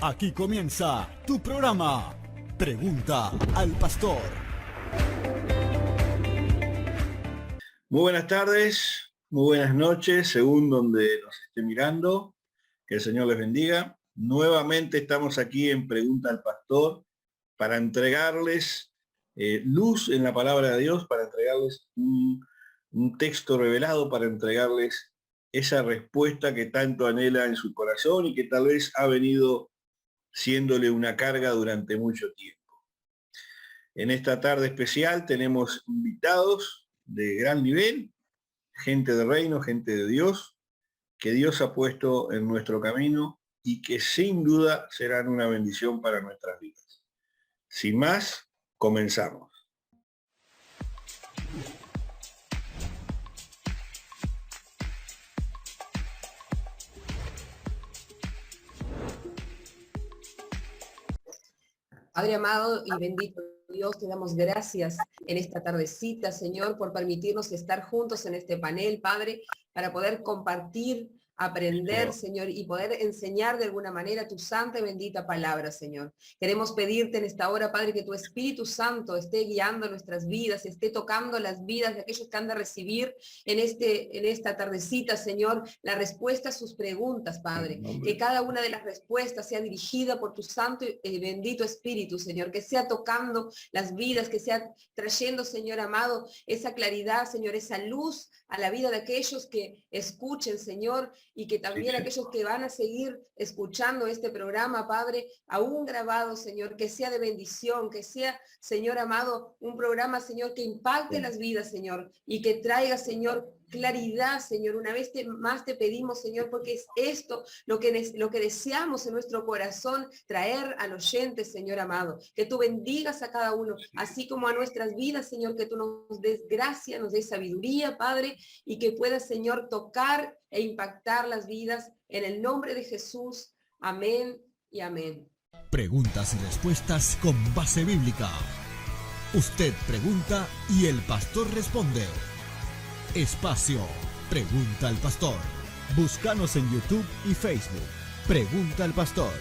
Aquí comienza tu programa, Pregunta al Pastor. Muy buenas tardes, muy buenas noches, según donde nos esté mirando. Que el Señor les bendiga. Nuevamente estamos aquí en Pregunta al Pastor para entregarles luz en la palabra de Dios, para entregarles un texto revelado, para entregarles esa respuesta que tanto anhela en su corazón y que tal vez ha venido siéndole una carga durante mucho tiempo. En esta tarde especial tenemos invitados de gran nivel, gente de reino, gente de Dios, que Dios ha puesto en nuestro camino y que sin duda serán una bendición para nuestras vidas. Sin más, comenzamos. Padre amado y bendito Dios, te damos gracias en esta tardecita, Señor, por permitirnos estar juntos en este panel, Padre, para poder compartir, aprender, Señor, y poder enseñar de alguna manera tu santa y bendita palabra, Señor. Queremos pedirte en esta hora, Padre, que tu Espíritu Santo esté guiando nuestras vidas, esté tocando las vidas de aquellos que han de recibir en esta tardecita, Señor, la respuesta a sus preguntas, Padre. Que cada una de las respuestas sea dirigida por tu santo y bendito Espíritu, Señor, que sea tocando las vidas, que sea trayendo, Señor amado, esa claridad, Señor, esa luz a la vida de aquellos que escuchen, Señor, y que también aquellos que van a seguir escuchando este programa, Padre, aún grabado, Señor, que sea de bendición, que sea, Señor amado, un programa, Señor, que impacte las vidas, Señor, y que traiga, Señor, claridad, Señor. Una vez más te pedimos, Señor, porque es esto lo que deseamos en nuestro corazón, traer al oyente, Señor amado. Que tú bendigas a cada uno, así como a nuestras vidas, Señor, que tú nos des gracia, nos des sabiduría, Padre, y que puedas, Señor, tocar e impactar las vidas en el nombre de Jesús. Amén y amén. Preguntas y respuestas con base bíblica. Usted pregunta y el pastor responde. Espacio Pregunta al Pastor. Búscanos en YouTube y Facebook. Pregunta al Pastor.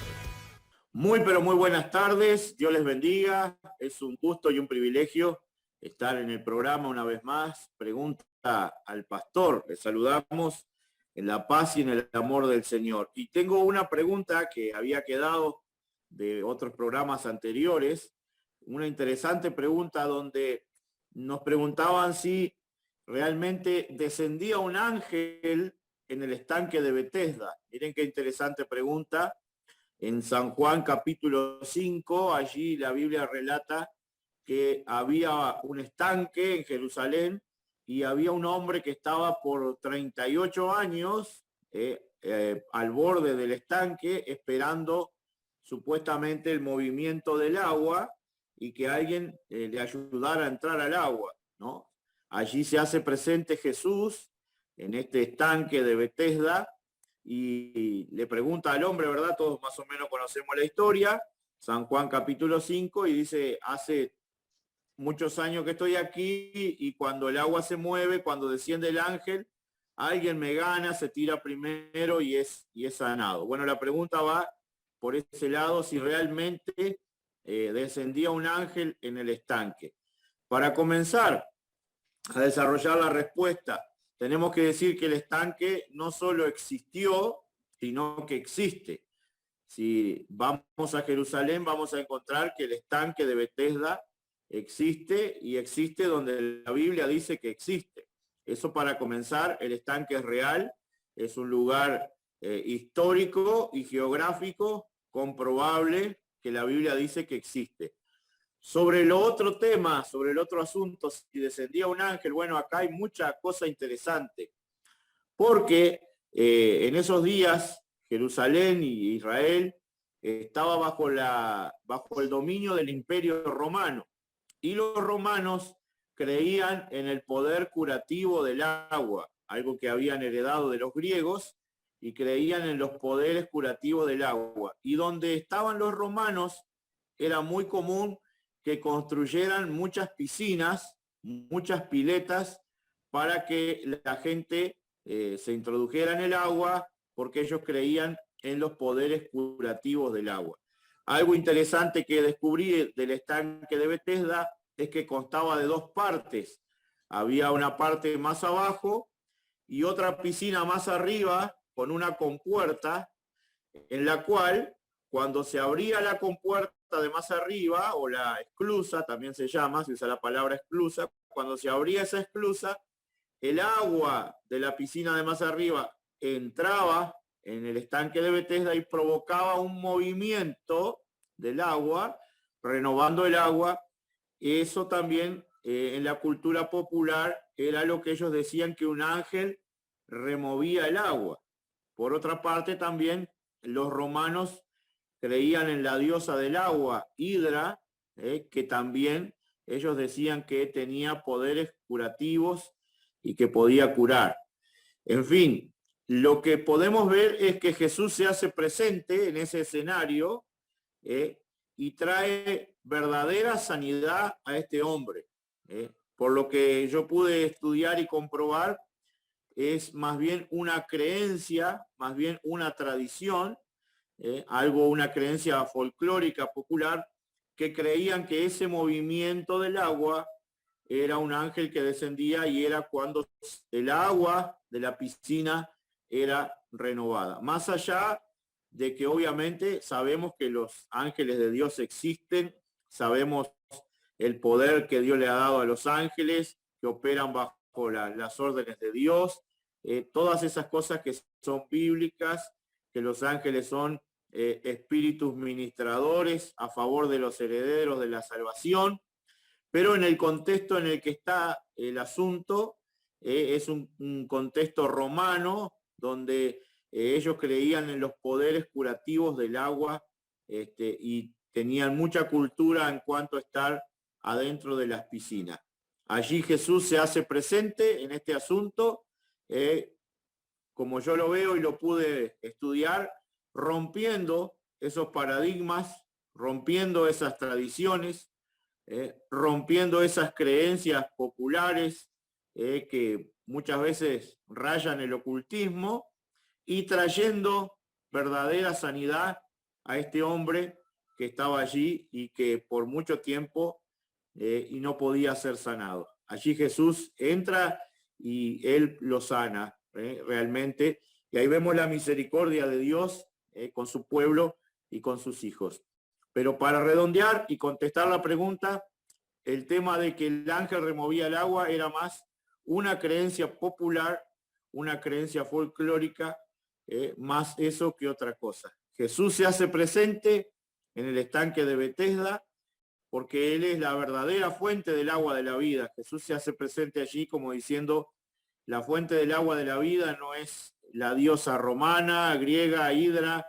Muy, pero muy buenas tardes. Dios les bendiga. Es un gusto y un privilegio estar en el programa una vez más. Pregunta al Pastor. Les saludamos en la paz y en el amor del Señor. Y tengo una pregunta que había quedado de otros programas anteriores. Una interesante pregunta donde nos preguntaban si realmente descendía un ángel en el estanque de Betesda. Miren qué interesante pregunta. En San Juan capítulo 5, allí la Biblia relata que había un estanque en Jerusalén y había un hombre que estaba por 38 años al borde del estanque esperando supuestamente el movimiento del agua y que alguien le ayudara a entrar al agua, ¿no? Allí se hace presente Jesús en este estanque de Betesda y le pregunta al hombre, ¿verdad? Todos más o menos conocemos la historia, San Juan capítulo 5, y dice, hace muchos años que estoy aquí y cuando el agua se mueve, cuando desciende el ángel, alguien me gana, se tira primero y es sanado. Bueno, la pregunta va por ese lado, si realmente descendía un ángel en el estanque. Para comenzar a desarrollar la respuesta, tenemos que decir que el estanque no solo existió, sino que existe. Si vamos a Jerusalén, vamos a encontrar que el estanque de Betesda existe y existe donde la Biblia dice que existe. Eso para comenzar, el estanque es real, es un lugar histórico y geográfico comprobable que la Biblia dice que existe. Sobre el otro tema, sobre el otro asunto, si descendía un ángel, bueno, acá hay mucha cosa interesante, porque en esos días Jerusalén y Israel estaba bajo el dominio del Imperio Romano, y los romanos creían en el poder curativo del agua, algo que habían heredado de los griegos, y creían en los poderes curativos del agua. Y donde estaban los romanos era muy común que construyeran muchas piscinas, muchas piletas, para que la gente se introdujera en el agua, porque ellos creían en los poderes curativos del agua. Algo interesante que descubrí del estanque de Betesda es que constaba de dos partes. Había una parte más abajo y otra piscina más arriba con una compuerta en la cual, cuando se abría la compuerta de más arriba, o la esclusa, también se llama, se usa la palabra esclusa, cuando se abría esa esclusa, el agua de la piscina de más arriba entraba en el estanque de Betesda y provocaba un movimiento del agua, renovando el agua. Eso también en la cultura popular era lo que ellos decían, que un ángel removía el agua. Por otra parte, también los romanos creían en la diosa del agua, Hidra, que también ellos decían que tenía poderes curativos y que podía curar. En fin, lo que podemos ver es que Jesús se hace presente en ese escenario y trae verdadera sanidad a este hombre. Por lo que yo pude estudiar y comprobar, es más bien una creencia, más bien una tradición, una creencia folclórica popular, que creían que ese movimiento del agua era un ángel que descendía y era cuando el agua de la piscina era renovada. Más allá de que obviamente sabemos que los ángeles de Dios existen, sabemos el poder que Dios le ha dado a los ángeles, que operan bajo las órdenes de Dios, todas esas cosas que son bíblicas, que los ángeles son espíritus ministradores a favor de los herederos de la salvación, pero en el contexto en el que está el asunto, es un contexto romano, donde ellos creían en los poderes curativos del agua y tenían mucha cultura en cuanto a estar adentro de las piscinas. Allí Jesús se hace presente en este asunto, como yo lo veo y lo pude estudiar, rompiendo esos paradigmas, rompiendo esas tradiciones, rompiendo esas creencias populares que muchas veces rayan el ocultismo, y trayendo verdadera sanidad a este hombre que estaba allí y que por mucho tiempo y no podía ser sanado. Allí Jesús entra y él lo sana realmente, y ahí vemos la misericordia de Dios con su pueblo y con sus hijos. Pero para redondear y contestar la pregunta, el tema de que el ángel removía el agua era más una creencia popular, una creencia folclórica, más eso que otra cosa. Jesús se hace presente en el estanque de Betesda porque Él es la verdadera fuente del agua de la vida. Jesús se hace presente allí como diciendo, la fuente del agua de la vida no es la diosa romana, griega, Hidra,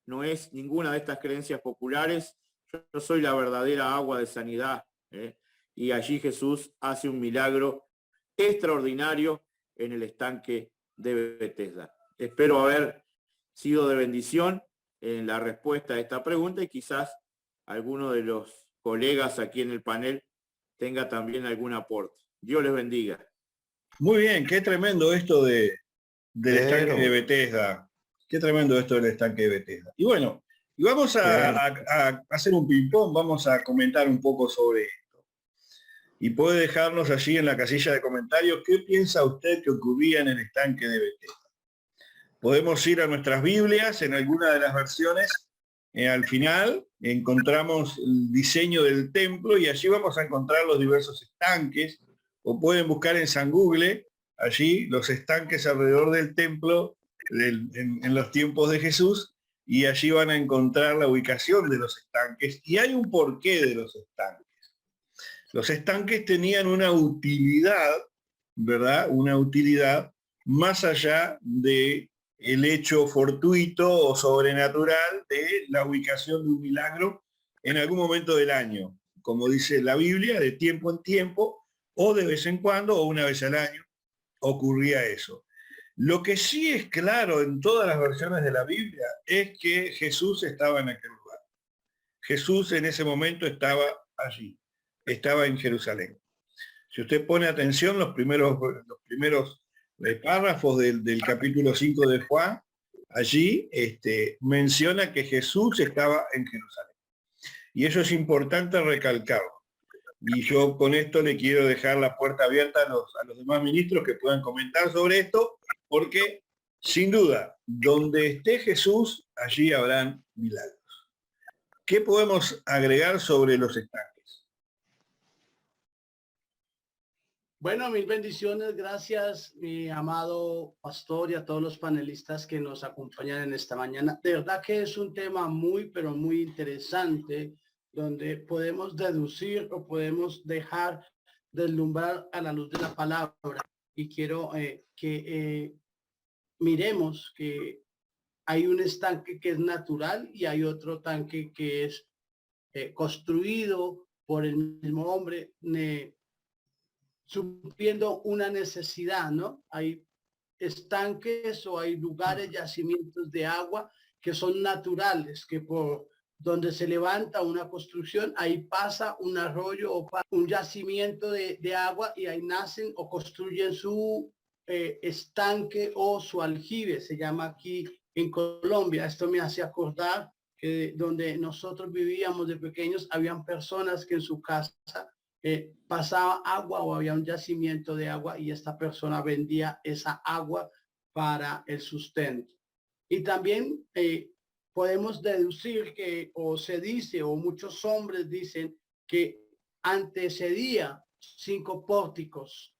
no es ninguna de estas creencias populares. Yo soy la verdadera agua de sanidad. Y allí Jesús hace un milagro extraordinario en el estanque de Betesda. Espero haber sido de bendición en la respuesta a esta pregunta, y quizás alguno de los colegas aquí en el panel tenga también algún aporte. Dios les bendiga. Muy bien, qué tremendo esto del estanque de Betesda. Qué tremendo esto del estanque de Betesda. Y bueno, y vamos a hacer un ping-pong, vamos a comentar un poco sobre esto. Y puede dejarnos allí en la casilla de comentarios qué piensa usted que ocurría en el estanque de Betesda. Podemos ir a nuestras Biblias, en alguna de las versiones, al final encontramos el diseño del templo y allí vamos a encontrar los diversos estanques, o pueden buscar en San Google, allí los estanques alrededor del templo en los tiempos de Jesús, y allí van a encontrar la ubicación de los estanques, y hay un porqué de los estanques. Los estanques tenían una utilidad, ¿verdad? Una utilidad más allá de el hecho fortuito o sobrenatural de la ubicación de un milagro en algún momento del año, como dice la Biblia, de tiempo en tiempo, o de vez en cuando, o una vez al año, ocurría eso. Lo que sí es claro en todas las versiones de la Biblia es que Jesús estaba en aquel lugar. Jesús en ese momento estaba allí, estaba en Jerusalén. Si usted pone atención, los primeros párrafos del capítulo 5 de Juan, allí menciona que Jesús estaba en Jerusalén. Y eso es importante recalcarlo. Y yo con esto le quiero dejar la puerta abierta a los demás ministros que puedan comentar sobre esto, porque sin duda, donde esté Jesús, allí habrán milagros. ¿Qué podemos agregar sobre los estanques? Bueno, mil bendiciones, gracias mi amado pastor y a todos los panelistas que nos acompañan en esta mañana. De verdad que es un tema muy, pero muy interesante, donde podemos deducir o podemos dejar deslumbrar a la luz de la palabra. Y quiero que miremos que hay un estanque que es natural y hay otro tanque que es construido por el mismo hombre, supliendo una necesidad, ¿no? Hay estanques o hay lugares, yacimientos de agua que son naturales, que por donde se levanta una construcción, ahí pasa un arroyo o un yacimiento de agua y ahí nacen o construyen su estanque o su aljibe, se llama aquí en Colombia. Esto me hace acordar que donde nosotros vivíamos de pequeños, habían personas que en su casa pasaba agua o había un yacimiento de agua y esta persona vendía esa agua para el sustento. Y también podemos deducir que, o se dice, o muchos hombres dicen que antecedían 5 pórticos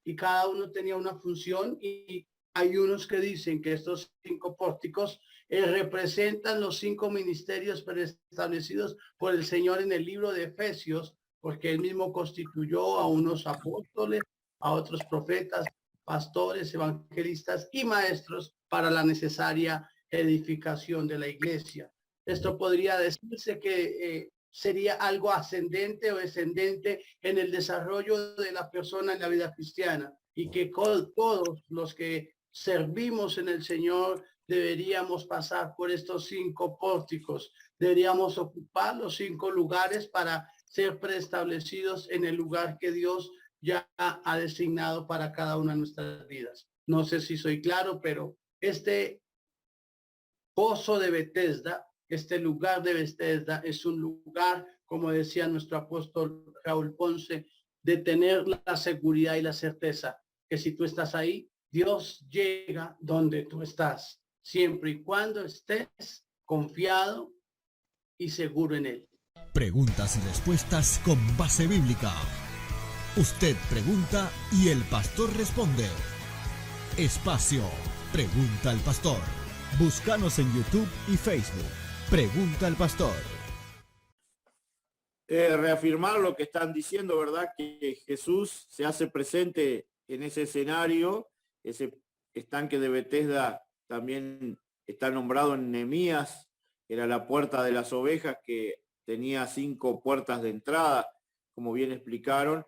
y cada uno tenía una función, y hay unos que dicen que estos 5 pórticos representan los 5 ministerios preestablecidos por el Señor en el libro de Efesios, porque él mismo constituyó a unos apóstoles, a otros profetas, pastores, evangelistas y maestros para la necesaria edificación de la iglesia. Esto podría decirse que sería algo ascendente o descendente en el desarrollo de la persona en la vida cristiana, y que todos los que servimos en el Señor deberíamos pasar por estos 5 pórticos, deberíamos ocupar los 5 lugares para ser preestablecidos en el lugar que Dios ya ha designado para cada una de nuestras vidas. No sé si soy claro, pero este pozo de Betesda, este lugar de Betesda, es un lugar, como decía nuestro apóstol Raúl Ponce, de tener la seguridad y la certeza que si tú estás ahí, Dios llega donde tú estás, siempre y cuando estés confiado y seguro en él. Preguntas y respuestas con base bíblica. Usted pregunta y el pastor responde. Espacio Pregunta al Pastor. Búscanos en YouTube y Facebook. Pregunta al Pastor. Reafirmar lo que están diciendo, ¿verdad? Que Jesús se hace presente en ese escenario. Ese estanque de Betesda también está nombrado en Nehemías. Era la puerta de las ovejas, que tenía 5 puertas de entrada, como bien explicaron,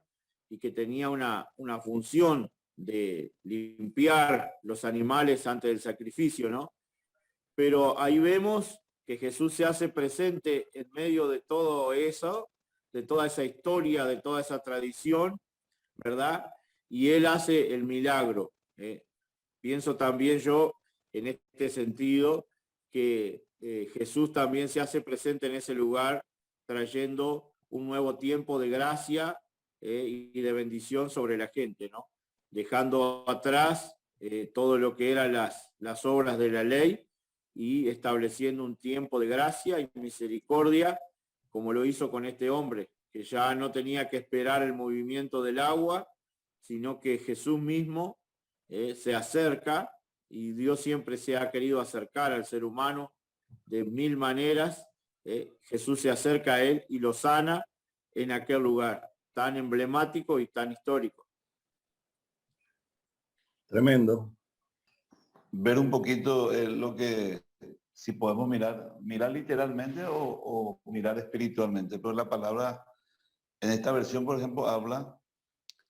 y que tenía una función de limpiar los animales antes del sacrificio, ¿no? Pero ahí vemos que Jesús se hace presente en medio de todo eso, de toda esa historia, de toda esa tradición, ¿verdad? Y él hace el milagro. Pienso también yo, en este sentido, que Jesús también se hace presente en ese lugar, trayendo un nuevo tiempo de gracia y de bendición sobre la gente, ¿no? Dejando atrás todo lo que eran las obras de la ley y estableciendo un tiempo de gracia y misericordia, como lo hizo con este hombre, que ya no tenía que esperar el movimiento del agua, sino que Jesús mismo se acerca, y Dios siempre se ha querido acercar al ser humano de 1000 maneras. Jesús se acerca a él y lo sana en aquel lugar tan emblemático y tan histórico. Tremendo. Ver un poquito lo que, si podemos mirar literalmente o mirar espiritualmente, pero la palabra en esta versión, por ejemplo, habla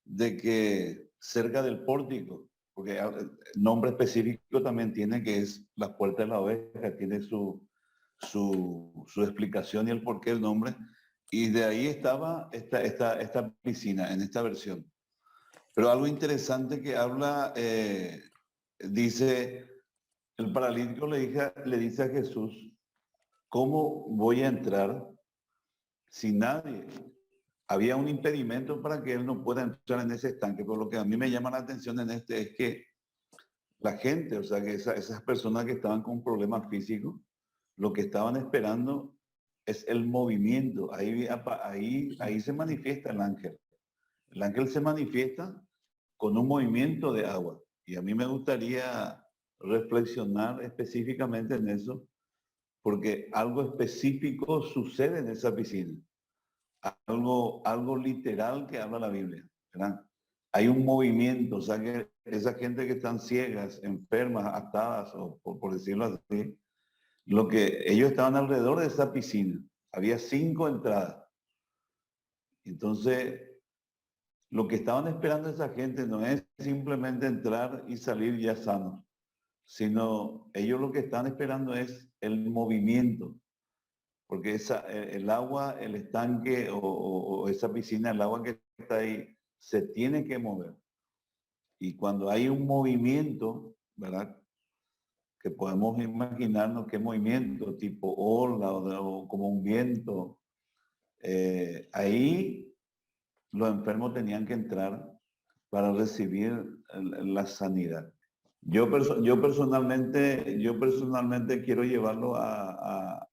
de que cerca del pórtico, porque el nombre específico también tiene, que es la puerta de la oveja, tiene su explicación y el porqué del nombre, y de ahí estaba esta piscina en esta versión. Pero algo interesante que habla dice, el paralítico le dice a Jesús, ¿cómo voy a entrar si nadie? Había un impedimento para que él no pueda entrar en ese estanque, pero lo que a mí me llama la atención en este es que la gente, o sea, que esas personas que estaban con problemas físicos, lo que estaban esperando es el movimiento. Ahí se manifiesta el ángel. El ángel se manifiesta con un movimiento de agua. Y a mí me gustaría reflexionar específicamente en eso, porque algo específico sucede en esa piscina. Algo literal que habla la Biblia, ¿verdad? Hay un movimiento, o sea que esa gente que están ciegas, enfermas, atadas, o por decirlo así, lo que ellos estaban alrededor de esa piscina. Había 5 entradas. Entonces, lo que estaban esperando esa gente no es simplemente entrar y salir ya sanos, sino ellos lo que están esperando es el movimiento. Porque el agua, el estanque o esa piscina, el agua que está ahí, se tiene que mover. Y cuando hay un movimiento, ¿verdad? Que podemos imaginarnos qué movimiento, tipo ola o como un viento, ahí los enfermos tenían que entrar para recibir la sanidad. Yo personalmente quiero llevarlo a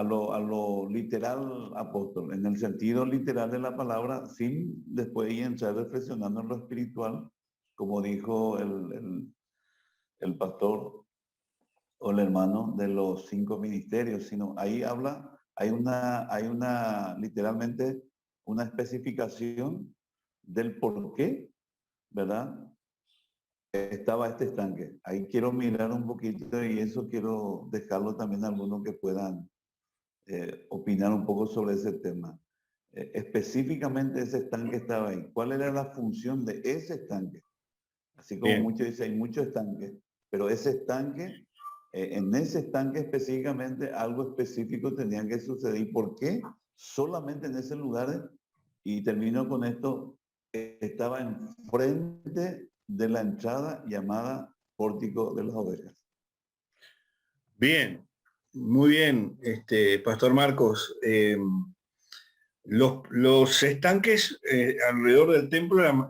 lo literal, apóstol, en el sentido literal de la palabra, sin después entrar reflexionando en lo espiritual, como dijo el pastor o el hermano de los 5 ministerios, sino ahí habla, hay una literalmente una especificación del por qué, ¿verdad? Estaba este estanque. Ahí quiero mirar un poquito y eso quiero dejarlo también a algunos que puedan opinar un poco sobre ese tema. Específicamente ese estanque estaba ahí. ¿Cuál era la función de ese estanque? Así como muchos dicen, hay muchos estanques, pero ese estanque, en ese estanque específicamente algo específico tenía que suceder. ¿Y por qué? Solamente en ese lugar, y termino con esto, estaba enfrente de la entrada llamada Pórtico de las Ovejas. Bien, muy bien, Pastor Marcos. Los estanques alrededor del templo,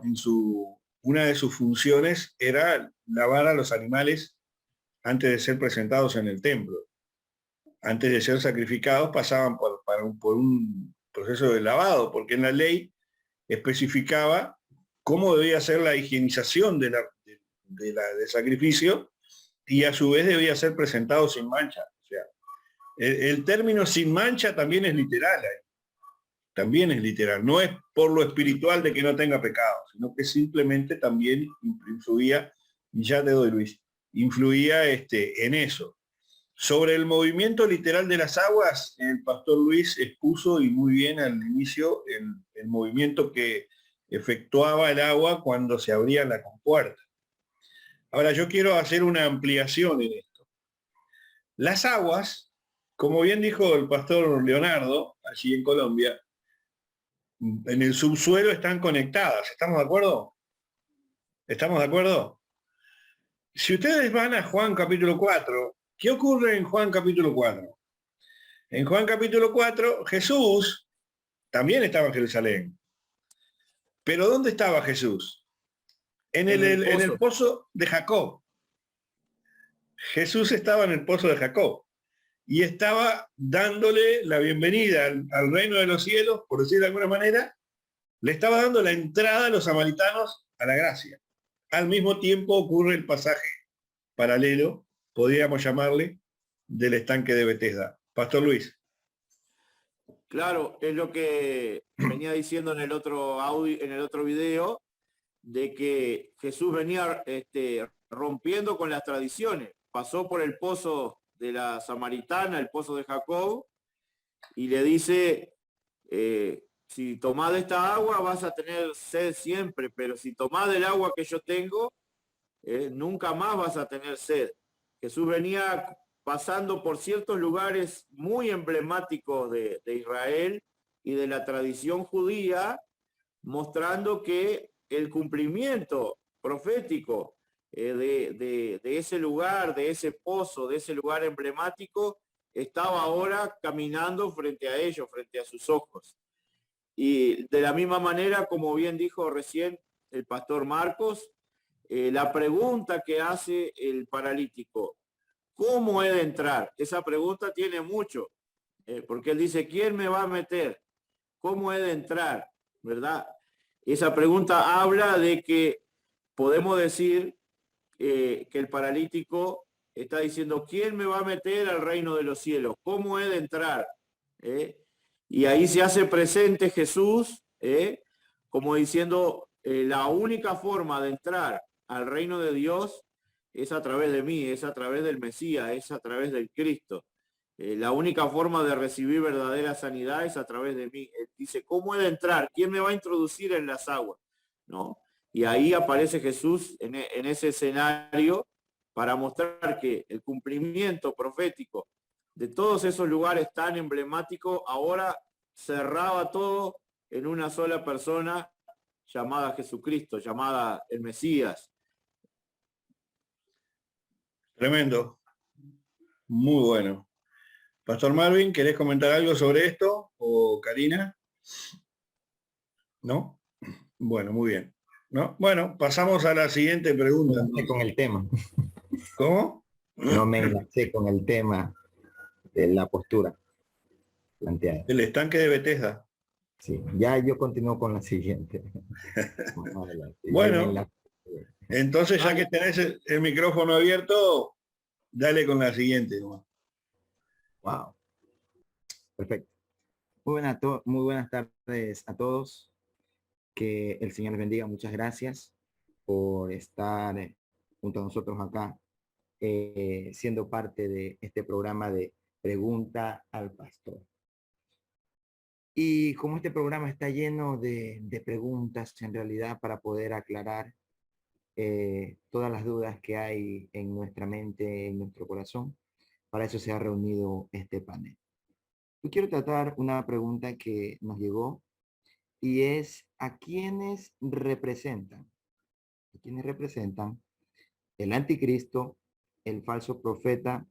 una de sus funciones era lavar a los animales antes de ser presentados en el templo. Antes de ser sacrificados pasaban por un proceso de lavado, porque en la ley especificaba cómo debía ser la higienización del sacrificio y a su vez debía ser presentado sin mancha. O sea, el término sin mancha también es literal. También es literal. No es por lo espiritual de que no tenga pecado, sino que simplemente también influía, ya te doy Luis, influía en eso. Sobre el movimiento literal de las aguas, el pastor Luis expuso y muy bien al inicio el movimiento que efectuaba el agua cuando se abría la compuerta. Ahora yo quiero hacer una ampliación en esto. Las aguas, como bien dijo el pastor Leonardo, allí en Colombia, en el subsuelo están conectadas. ¿Estamos de acuerdo? ¿Estamos de acuerdo? Si ustedes van a Juan capítulo 4, ¿qué ocurre en Juan capítulo 4? En Juan capítulo 4, Jesús también estaba en Jerusalén. ¿Pero dónde estaba Jesús? En el pozo de Jacob. Jesús estaba en el pozo de Jacob y estaba dándole la bienvenida al reino de los cielos, por decir de alguna manera, le estaba dando la entrada a los samaritanos a la gracia. Al mismo tiempo ocurre el pasaje paralelo, podríamos llamarle, del estanque de Betesda. Pastor Luis. Claro, es lo que venía diciendo en el otro audio, en el otro video, de que Jesús venía rompiendo con las tradiciones. Pasó por el pozo de la Samaritana, el pozo de Jacob, y le dice, si tomás de esta agua vas a tener sed siempre, pero si tomás del agua que yo tengo, nunca más vas a tener sed. Jesús venía pasando por ciertos lugares muy emblemáticos de Israel y de la tradición judía, mostrando que el cumplimiento profético de ese lugar, de ese pozo, de ese lugar emblemático, estaba ahora caminando frente a ellos, frente a sus ojos. Y de la misma manera, como bien dijo recién el pastor Marcos, la pregunta que hace el paralítico, ¿cómo he de entrar? Esa pregunta tiene mucho, porque él dice, ¿quién me va a meter? ¿Cómo he de entrar? ¿Verdad? Esa pregunta habla de que podemos decir que el paralítico está diciendo, ¿quién me va a meter al reino de los cielos? ¿Cómo he de entrar? Y ahí se hace presente Jesús, como diciendo, la única forma de entrar al reino de Dios es a través de mí, es a través del Mesías, es a través del Cristo. La única forma de recibir verdadera sanidad es a través de mí. Él dice, ¿cómo he de entrar? ¿Quién me va a introducir en las aguas? ¿No? Y ahí aparece Jesús en ese escenario para mostrar que el cumplimiento profético de todos esos lugares tan emblemáticos ahora cerraba todo en una sola persona llamada Jesucristo, llamada el Mesías. Tremendo. Muy bueno. Pastor Marvin, ¿querés comentar algo sobre esto? ¿O Karina? ¿No? Bueno, muy bien. ¿No? Bueno, pasamos a la siguiente pregunta. Con el tema. ¿Cómo? No me enlace con el tema de la postura planteada. El estanque de Bethesda. Sí, ya yo continúo con la siguiente. Bueno, entonces ya que tenés el micrófono abierto, dale con la siguiente. Wow. Perfecto. Muy buenas tardes a todos. Que el Señor les bendiga. Muchas gracias por estar junto a nosotros acá, siendo parte de este programa de Pregunta al Pastor. Y como este programa está lleno de preguntas, en realidad, para poder aclarar todas las dudas que hay en nuestra mente, en nuestro corazón, para eso se ha reunido este panel. Yo quiero tratar una pregunta que nos llegó y es ¿a quiénes representan? ¿A quiénes representan el anticristo, el falso profeta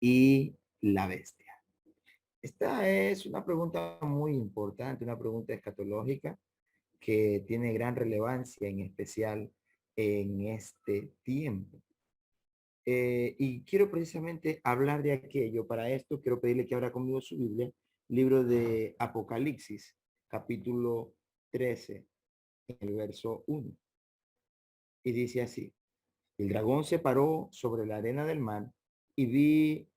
y la bestia? Esta es una pregunta muy importante, una pregunta escatológica que tiene gran relevancia, en especial en este tiempo. Y quiero precisamente hablar de aquello. Para esto quiero pedirle que abra conmigo su Biblia, libro de Apocalipsis, capítulo 13, en el verso 1. Y dice así: el dragón se paró sobre la arena del mar y vi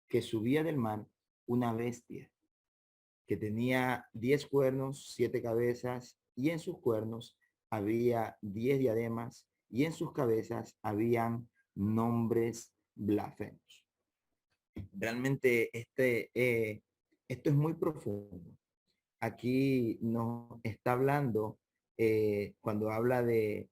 que subía del mar una bestia que tenía 10 cuernos, 7 cabezas, y en sus cuernos había 10 diademas, y en sus cabezas habían nombres blasfemos. Realmente esto es muy profundo. Aquí nos está hablando, cuando habla de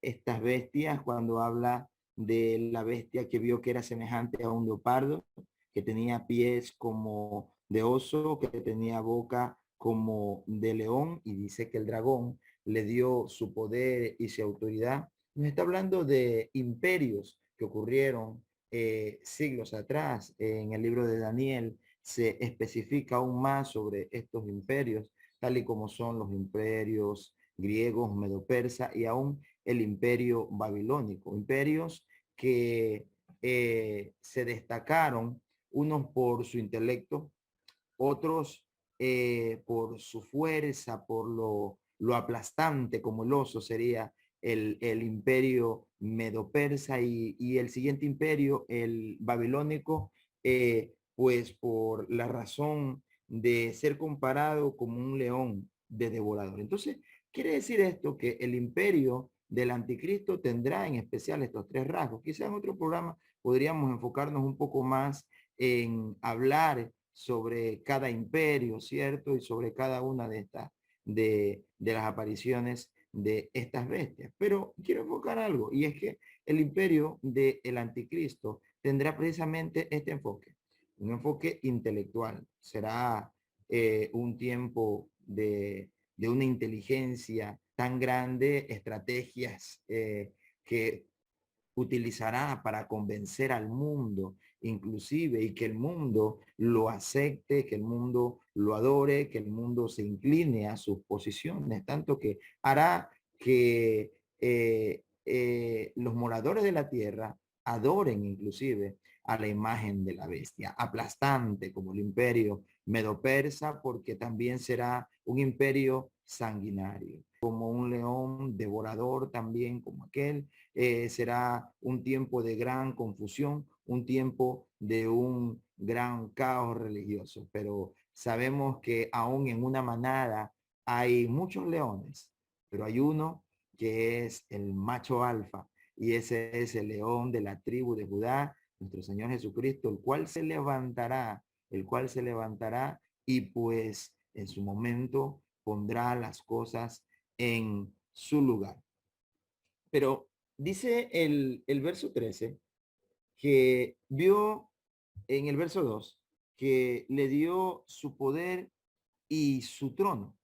estas bestias, cuando habla de la bestia que vio que era semejante a un leopardo, que tenía pies como de oso, que tenía boca como de león, y dice que el dragón le dio su poder y su autoridad. Nos está hablando de imperios que ocurrieron siglos atrás. En el libro de Daniel se especifica aún más sobre estos imperios, tal y como son los imperios griegos, medo-persa y aún el imperio babilónico. Imperios que se destacaron, unos por su intelecto, otros por su fuerza, por lo aplastante como el oso sería el imperio medo-persa, y el siguiente imperio, el babilónico, pues por la razón de ser comparado como un león de devorador. Entonces, quiere decir esto que el imperio del anticristo tendrá en especial estos 3 rasgos. Quizá en otro programa podríamos enfocarnos un poco más en hablar sobre cada imperio, ¿cierto? Y sobre cada una de estas, de las apariciones de estas bestias. Pero quiero enfocar algo, y es que el imperio del anticristo tendrá precisamente este enfoque, un enfoque intelectual. Será un tiempo de una inteligencia tan grande, estrategias que utilizará para convencer al mundo, inclusive, y que el mundo lo acepte, que el mundo lo adore, que el mundo se incline a sus posiciones, tanto que hará que los moradores de la tierra adoren inclusive a la imagen de la bestia, aplastante como el imperio medo-persa, porque también será un imperio sanguinario, como un león devorador también como aquel. Será un tiempo de gran confusión, un tiempo de un gran caos religioso, pero sabemos que aún en una manada hay muchos leones, pero hay uno que es el macho alfa, y ese es el león de la tribu de Judá, nuestro Señor Jesucristo, el cual se levantará y pues en su momento pondrá las cosas en su lugar. Pero dice el verso 13 que vio en el verso 2 que le dio su poder y su trono.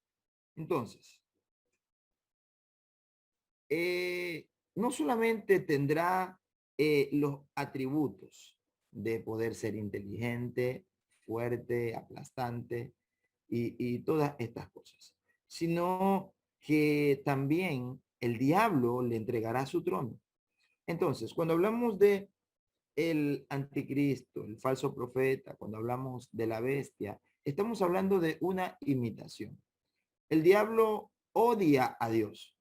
Entonces, no solamente tendrá los atributos de poder ser inteligente, fuerte, aplastante y todas estas cosas, sino que también el diablo le entregará su trono. Entonces, cuando hablamos de el anticristo, el falso profeta, cuando hablamos de la bestia, estamos hablando de una imitación. El diablo odia a Dios,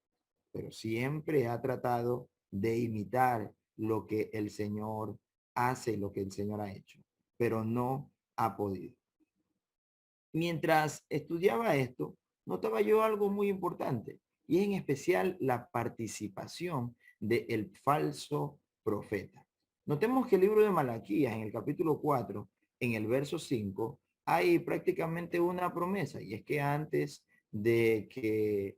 pero siempre ha tratado de imitar lo que el Señor hace, lo que el Señor ha hecho, pero no ha podido. Mientras estudiaba esto, notaba yo algo muy importante, y en especial la participación del falso profeta. Notemos que el libro de Malaquías, en el capítulo 4, en el verso 5, hay prácticamente una promesa, y es que antes de que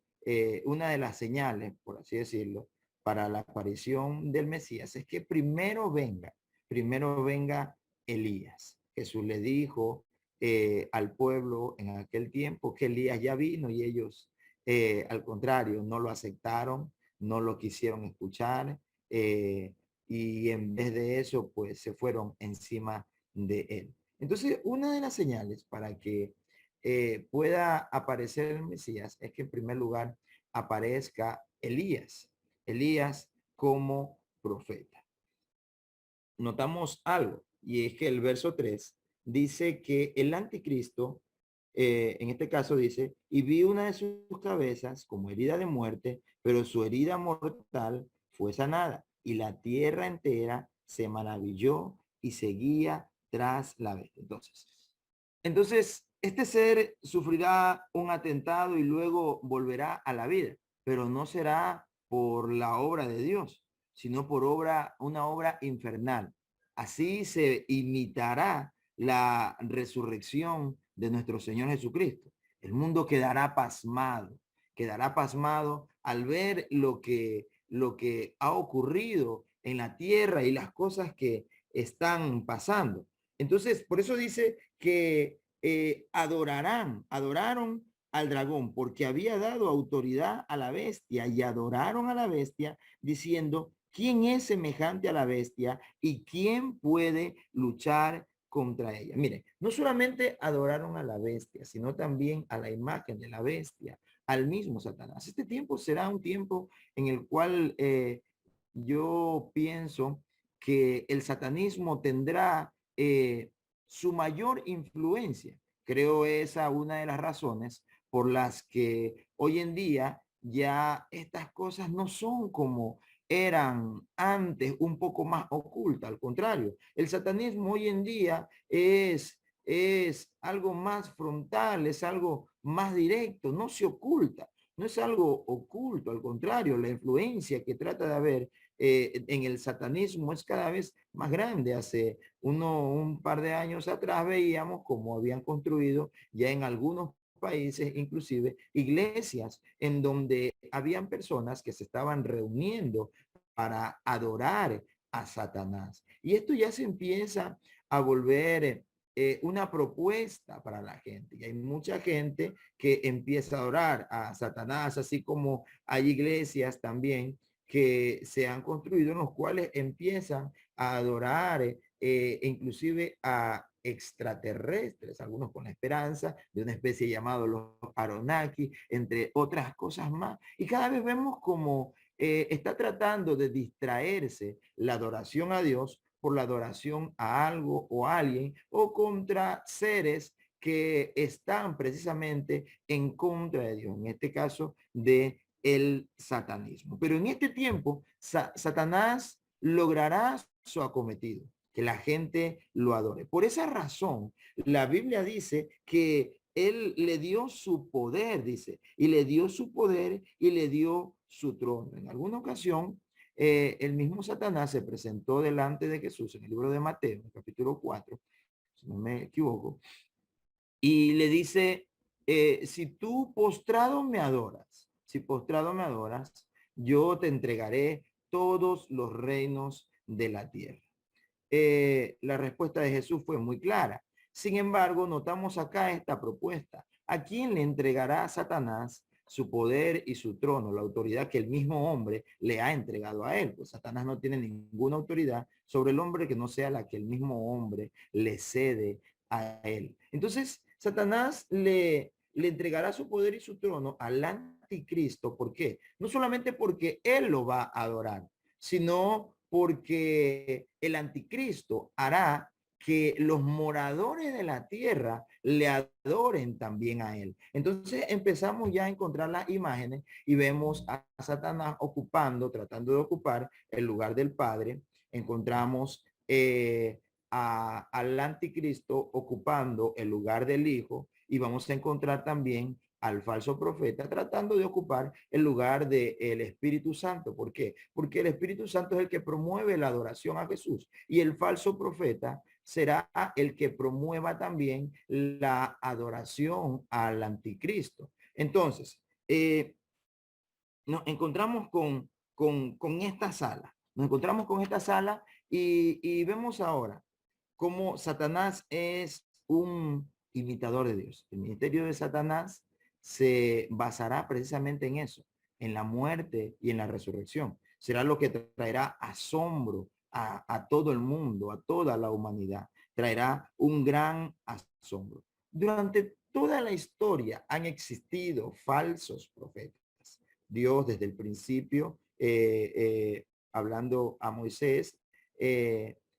una de las señales, por así decirlo, para la aparición del Mesías, es que primero venga Elías. Jesús le dijo al pueblo en aquel tiempo que Elías ya vino, y ellos al contrario no lo aceptaron, no lo quisieron escuchar, y en vez de eso pues se fueron encima de él. Entonces una de las señales para que pueda aparecer el Mesías es que en primer lugar aparezca Elías como profeta. Notamos algo, y es que el verso 3 dice que el anticristo, en este caso dice, y vi una de sus cabezas como herida de muerte, pero su herida mortal fue sanada, y la tierra entera se maravilló y seguía tras la bestia. Entonces, este ser sufrirá un atentado y luego volverá a la vida, pero no será por la obra de Dios, sino por una obra infernal. Así se imitará la resurrección de nuestro Señor Jesucristo. El mundo quedará pasmado al ver lo que ha ocurrido en la tierra y las cosas que están pasando. Entonces, por eso dice que adoraron al dragón, porque había dado autoridad a la bestia, y adoraron a la bestia diciendo, ¿quién es semejante a la bestia y quién puede luchar contra ella? Mire, no solamente adoraron a la bestia, sino también a la imagen de la bestia, al mismo Satanás. Este tiempo será un tiempo en el cual yo pienso que el satanismo tendrá su mayor influencia. Creo esa una de las razones por las que hoy en día ya estas cosas no son como eran antes, un poco más ocultas. Al contrario, el satanismo hoy en día es algo más frontal, es algo más directo, no se oculta, no es algo oculto, al contrario, la influencia que trata de haber en el satanismo es cada vez más grande. Hace un par de años atrás veíamos cómo habían construido ya en algunos países, inclusive iglesias en donde habían personas que se estaban reuniendo para adorar a Satanás. Y esto ya se empieza a volver una propuesta para la gente. Y hay mucha gente que empieza a adorar a Satanás, así como hay iglesias también que se han construido en los cuales empiezan a adorar inclusive a extraterrestres, algunos con la esperanza de una especie llamado los Aronaki, entre otras cosas más. Y cada vez vemos como está tratando de distraerse la adoración a Dios por la adoración a algo o a alguien o contra seres que están precisamente en contra de Dios, en este caso de el satanismo. Pero en este tiempo, Satanás logrará su acometido, que la gente lo adore. Por esa razón, la Biblia dice que él le dio su poder, dice, y le dio su poder y le dio su trono. En alguna ocasión, el mismo Satanás se presentó delante de Jesús en el libro de Mateo, capítulo 4, si no me equivoco, y le dice, si tú postrado me adoras, si postrado me adoras, yo te entregaré todos los reinos de la tierra. La respuesta de Jesús fue muy clara. Sin embargo, notamos acá esta propuesta. ¿A quién le entregará a Satanás su poder y su trono, la autoridad que el mismo hombre le ha entregado a él? Pues Satanás no tiene ninguna autoridad sobre el hombre que no sea la que el mismo hombre le cede a él. Entonces, Satanás le entregará su poder y su trono al anticristo. ¿Por qué? No solamente porque él lo va a adorar, sino porque el anticristo hará que los moradores de la tierra le adoren también a él. Entonces empezamos ya a encontrar las imágenes y vemos a Satanás tratando de ocupar el lugar del Padre. Encontramos al anticristo ocupando el lugar del Hijo y vamos a encontrar también al falso profeta tratando de ocupar el lugar del Espíritu Santo. ¿Por qué? Porque el Espíritu Santo es el que promueve la adoración a Jesús y el falso profeta será el que promueva también la adoración al anticristo. Entonces, nos encontramos con esta sala. Nos encontramos con esta sala y vemos ahora cómo Satanás es un imitador de Dios. El ministerio de Satanás se basará precisamente en eso, en la muerte y en la resurrección. Será lo que traerá asombro a todo el mundo, a toda la humanidad. Traerá un gran asombro. Durante toda la historia han existido falsos profetas. Dios desde el principio, hablando a Moisés,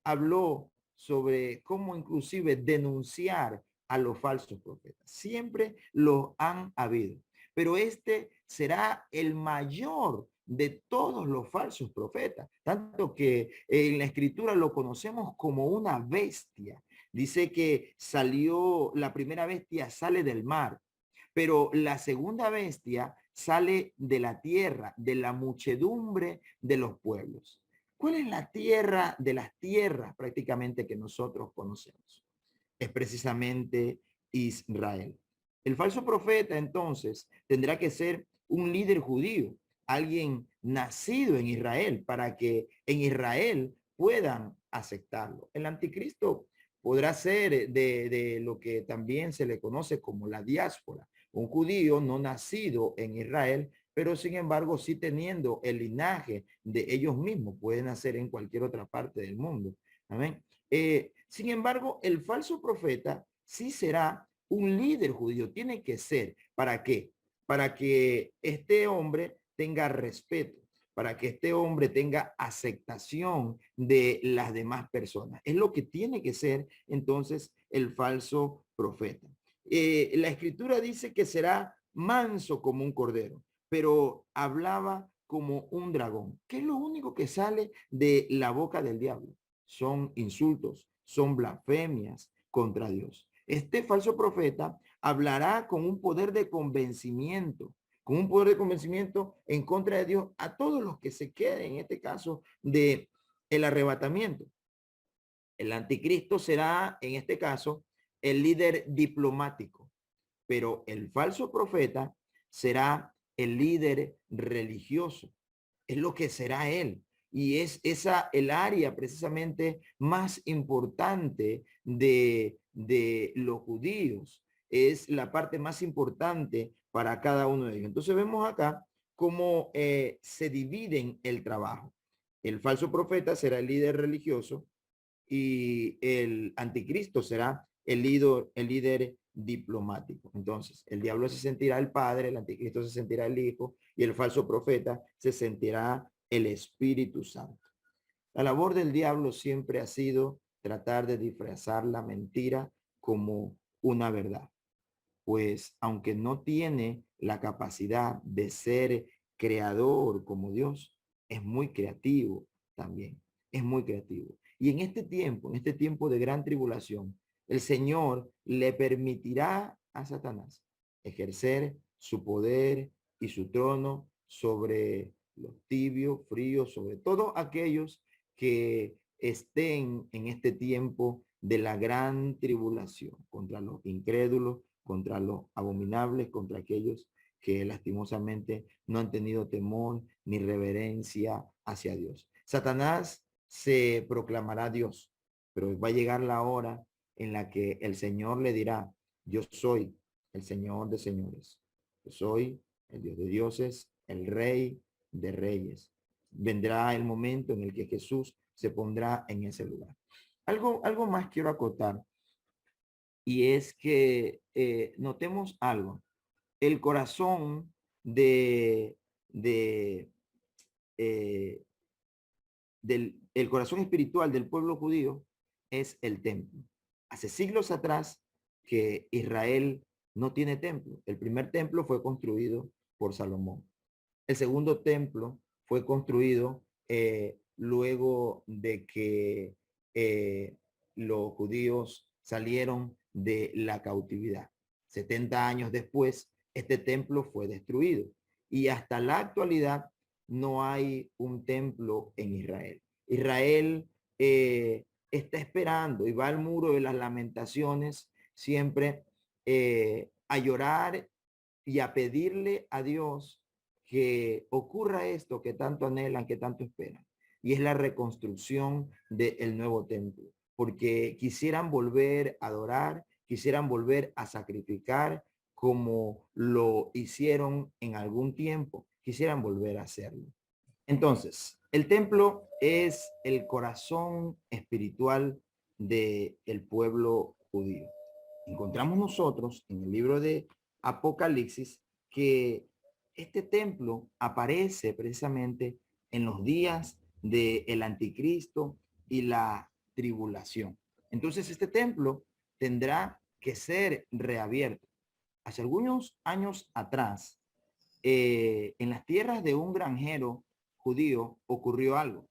habló sobre cómo inclusive denunciar a los falsos profetas. Siempre lo han habido. Pero este será el mayor de todos los falsos profetas. Tanto que en la escritura lo conocemos como una bestia. Dice que la primera bestia sale del mar, pero la segunda bestia sale de la tierra, de la muchedumbre de los pueblos. ¿Cuál es la tierra de las tierras prácticamente que nosotros conocemos? Es precisamente Israel. El falso profeta entonces tendrá que ser un líder judío, alguien nacido en Israel, para que en Israel puedan aceptarlo. El anticristo podrá ser de lo que también se le conoce como la diáspora, un judío no nacido en Israel, pero sin embargo sí teniendo el linaje de ellos mismos, pueden nacer en cualquier otra parte del mundo. Amén. Sin embargo, el falso profeta sí será un líder judío. Tiene que ser. ¿Para qué? Para que este hombre tenga respeto, para que este hombre tenga aceptación de las demás personas. Es lo que tiene que ser entonces el falso profeta. La escritura dice que será manso como un cordero, pero hablaba como un dragón. ¿Qué es lo único que sale de la boca del diablo? Son insultos, son blasfemias contra Dios. Este falso profeta hablará con un poder de convencimiento, en contra de Dios a todos los que se queden, en este caso, de el arrebatamiento. El anticristo será, en este caso, el líder diplomático, pero el falso profeta será el líder religioso. Es lo que será él. Y es el área precisamente más importante de de los judíos. Es la parte más importante para cada uno de ellos. Entonces vemos acá cómo se dividen el trabajo. El falso profeta será el líder religioso y el anticristo será el líder diplomático. Entonces, el diablo se sentirá el padre, el anticristo se sentirá el hijo y el falso profeta se sentirá el Espíritu Santo. La labor del diablo siempre ha sido tratar de disfrazar la mentira como una verdad. Pues aunque no tiene la capacidad de ser creador como Dios, es muy creativo también, es muy creativo. Y en este tiempo de gran tribulación, el Señor le permitirá a Satanás ejercer su poder y su trono sobre los tibios, fríos, sobre todos aquellos que estén en este tiempo de la gran tribulación, contra los incrédulos, contra los abominables, contra aquellos que lastimosamente no han tenido temor ni reverencia hacia Dios. Satanás se proclamará Dios, pero va a llegar la hora en la que el Señor le dirá: yo soy el Señor de señores, yo soy el Dios de dioses, el Rey de reyes. Vendrá el momento en el que Jesús se pondrá en ese lugar. Algo más quiero acotar, y es que notemos algo. El corazón el corazón espiritual del pueblo judío es el templo. Hace siglos atrás que Israel no tiene templo. El primer templo fue construido por Salomón. El segundo templo fue construido luego de que los judíos salieron de la cautividad. 70 años después, este templo fue destruido. Y hasta la actualidad no hay un templo en Israel. Israel está esperando y va al muro de las lamentaciones siempre a llorar y a pedirle a Dios que ocurra esto que tanto anhelan, que tanto esperan. Y es la reconstrucción del nuevo templo, porque quisieran volver a adorar, quisieran volver a sacrificar como lo hicieron en algún tiempo, quisieran volver a hacerlo. Entonces, el templo es el corazón espiritual del pueblo judío. Encontramos nosotros en el libro de Apocalipsis que este templo aparece precisamente en los días del anticristo y la tribulación. Entonces este templo tendrá que ser reabierto. Hace algunos años atrás, en las tierras de un granjero judío ocurrió algo,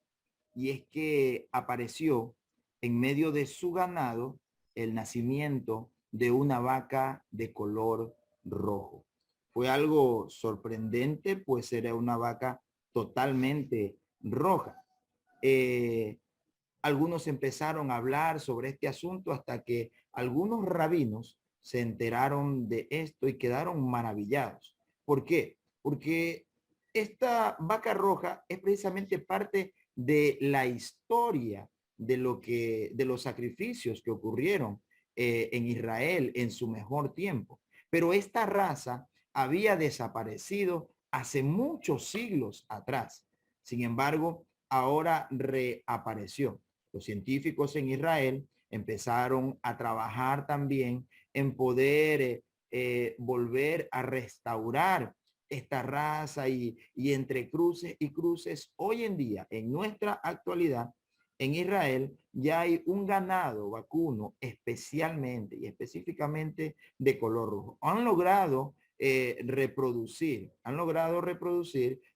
y es que apareció en medio de su ganado el nacimiento de una vaca de color rojo. Fue algo sorprendente, pues era una vaca totalmente roja. Algunos empezaron a hablar sobre este asunto hasta que algunos rabinos se enteraron de esto y quedaron maravillados. ¿Por qué? Porque esta vaca roja es precisamente parte de la historia de los sacrificios que ocurrieron en Israel en su mejor tiempo. Pero esta raza había desaparecido hace muchos siglos atrás. Sin embargo, ahora reapareció. Los científicos en Israel empezaron a trabajar también en poder volver a restaurar esta raza y entre cruces y cruces. Hoy en día, en nuestra actualidad, en Israel ya hay un ganado vacuno especialmente y específicamente de color rojo. Han logrado reproducir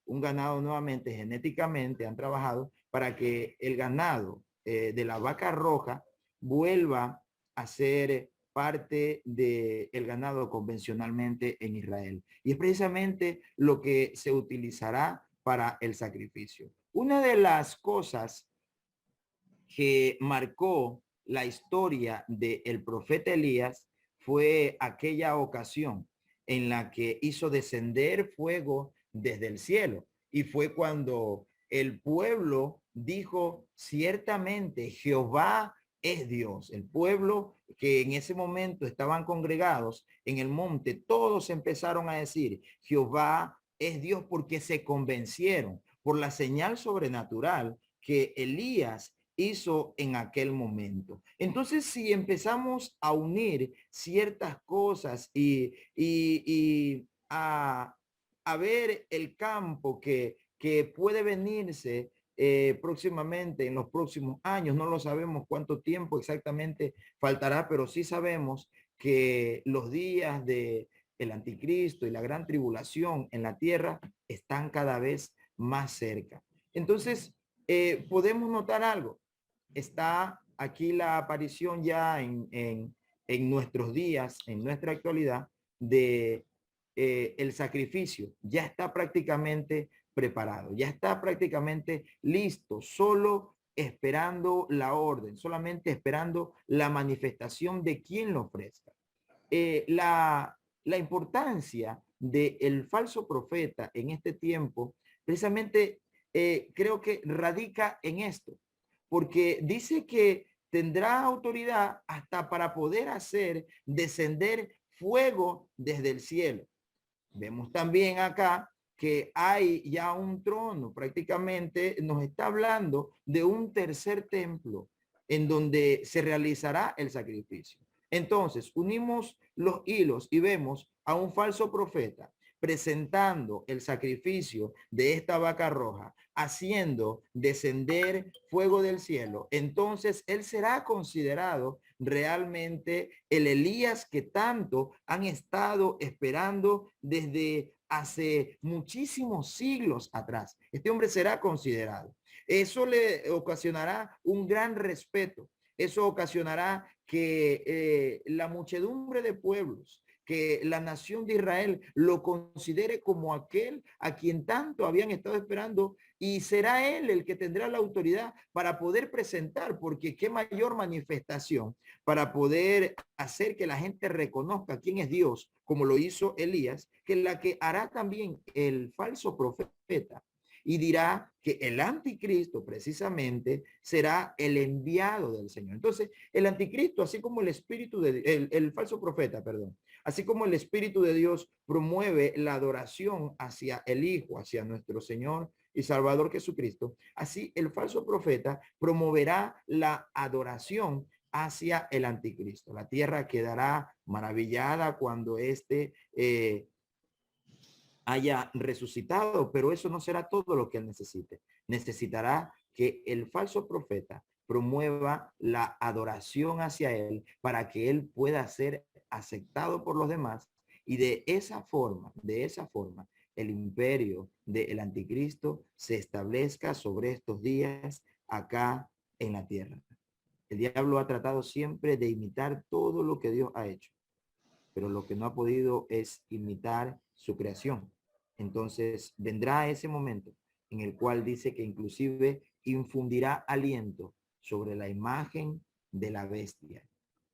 un ganado nuevamente genéticamente, han trabajado para que el ganado de la vaca roja vuelva a ser parte del ganado convencionalmente en Israel. Y es precisamente lo que se utilizará para el sacrificio. Una de las cosas que marcó la historia del profeta Elías fue aquella ocasión en la que hizo descender fuego desde el cielo. Y fue cuando el pueblo dijo: ciertamente Jehová es Dios. El pueblo que en ese momento estaban congregados en el monte, todos empezaron a decir, Jehová es Dios, porque se convencieron por la señal sobrenatural que Elías hizo en aquel momento. Entonces, si empezamos a unir ciertas cosas y a ver el campo que puede venirse próximamente, en los próximos años, no lo sabemos cuánto tiempo exactamente faltará, pero sí sabemos que los días de el anticristo y la gran tribulación en la tierra están cada vez más cerca. Entonces, podemos notar algo. Está aquí la aparición ya en nuestros días, en nuestra actualidad, de el sacrificio. Ya está prácticamente preparado, ya está prácticamente listo, solo esperando la orden, solamente esperando la manifestación de quien lo ofrezca. La importancia del falso profeta en este tiempo, precisamente creo que radica en esto, porque dice que tendrá autoridad hasta para poder hacer descender fuego desde el cielo. Vemos también acá que hay ya un trono, prácticamente nos está hablando de un tercer templo en donde se realizará el sacrificio. Entonces, unimos los hilos y vemos a un falso profeta presentando el sacrificio de esta vaca roja, haciendo descender fuego del cielo. Entonces, él será considerado realmente el Elías que tanto han estado esperando desde hace muchísimos siglos atrás. Este hombre será considerado. Eso le ocasionará un gran respeto. Eso ocasionará que la muchedumbre de pueblos, que la nación de Israel lo considere como aquel a quien tanto habían estado esperando, y será él el que tendrá la autoridad para poder presentar, porque qué mayor manifestación para poder hacer que la gente reconozca quién es Dios, como lo hizo Elías, que la que hará también el falso profeta. Y dirá que el anticristo precisamente será el enviado del Señor. Entonces, el anticristo, así como el espíritu de el falso profeta, perdón, así como el espíritu de Dios promueve la adoración hacia el Hijo, hacia nuestro Señor y Salvador Jesucristo, así el falso profeta promoverá la adoración hacia el anticristo. La tierra quedará maravillada cuando éste haya resucitado, pero eso no será todo lo que él necesite. Necesitará que el falso profeta promueva la adoración hacia él para que él pueda ser aceptado por los demás, y de esa forma, el imperio del anticristo se establezca sobre estos días acá en la tierra. El diablo ha tratado siempre de imitar todo lo que Dios ha hecho, pero lo que no ha podido es imitar su creación. Entonces vendrá ese momento en el cual dice que inclusive infundirá aliento sobre la imagen de la bestia.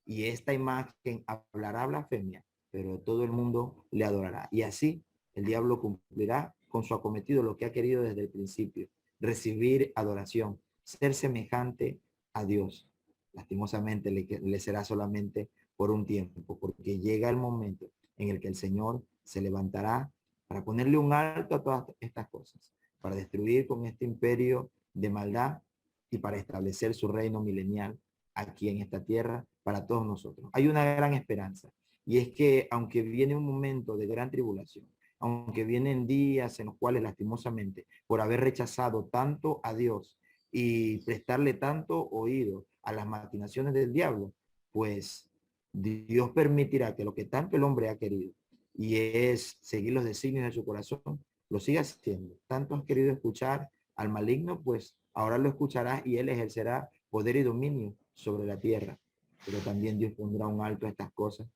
Y esta imagen hablará blasfemia, pero todo el mundo le adorará. Y así el diablo cumplirá con su acometido lo que ha querido desde el principio: recibir adoración, ser semejante a Dios. Lastimosamente le será solamente por un tiempo, porque llega el momento en el que el Señor se levantará para ponerle un alto a todas estas cosas, para destruir con este imperio de maldad y para establecer su reino milenial aquí en esta tierra para todos nosotros. Hay una gran esperanza, y es que aunque viene un momento de gran tribulación, aunque vienen días en los cuales lastimosamente, por haber rechazado tanto a Dios y prestarle tanto oído a las maquinaciones del diablo, pues Dios permitirá que lo que tanto el hombre ha querido, y es seguir los designios de su corazón, lo siga haciendo. Tanto has querido escuchar al maligno, pues ahora lo escucharás y él ejercerá poder y dominio sobre la tierra. Pero también Dios pondrá un alto a estas cosas.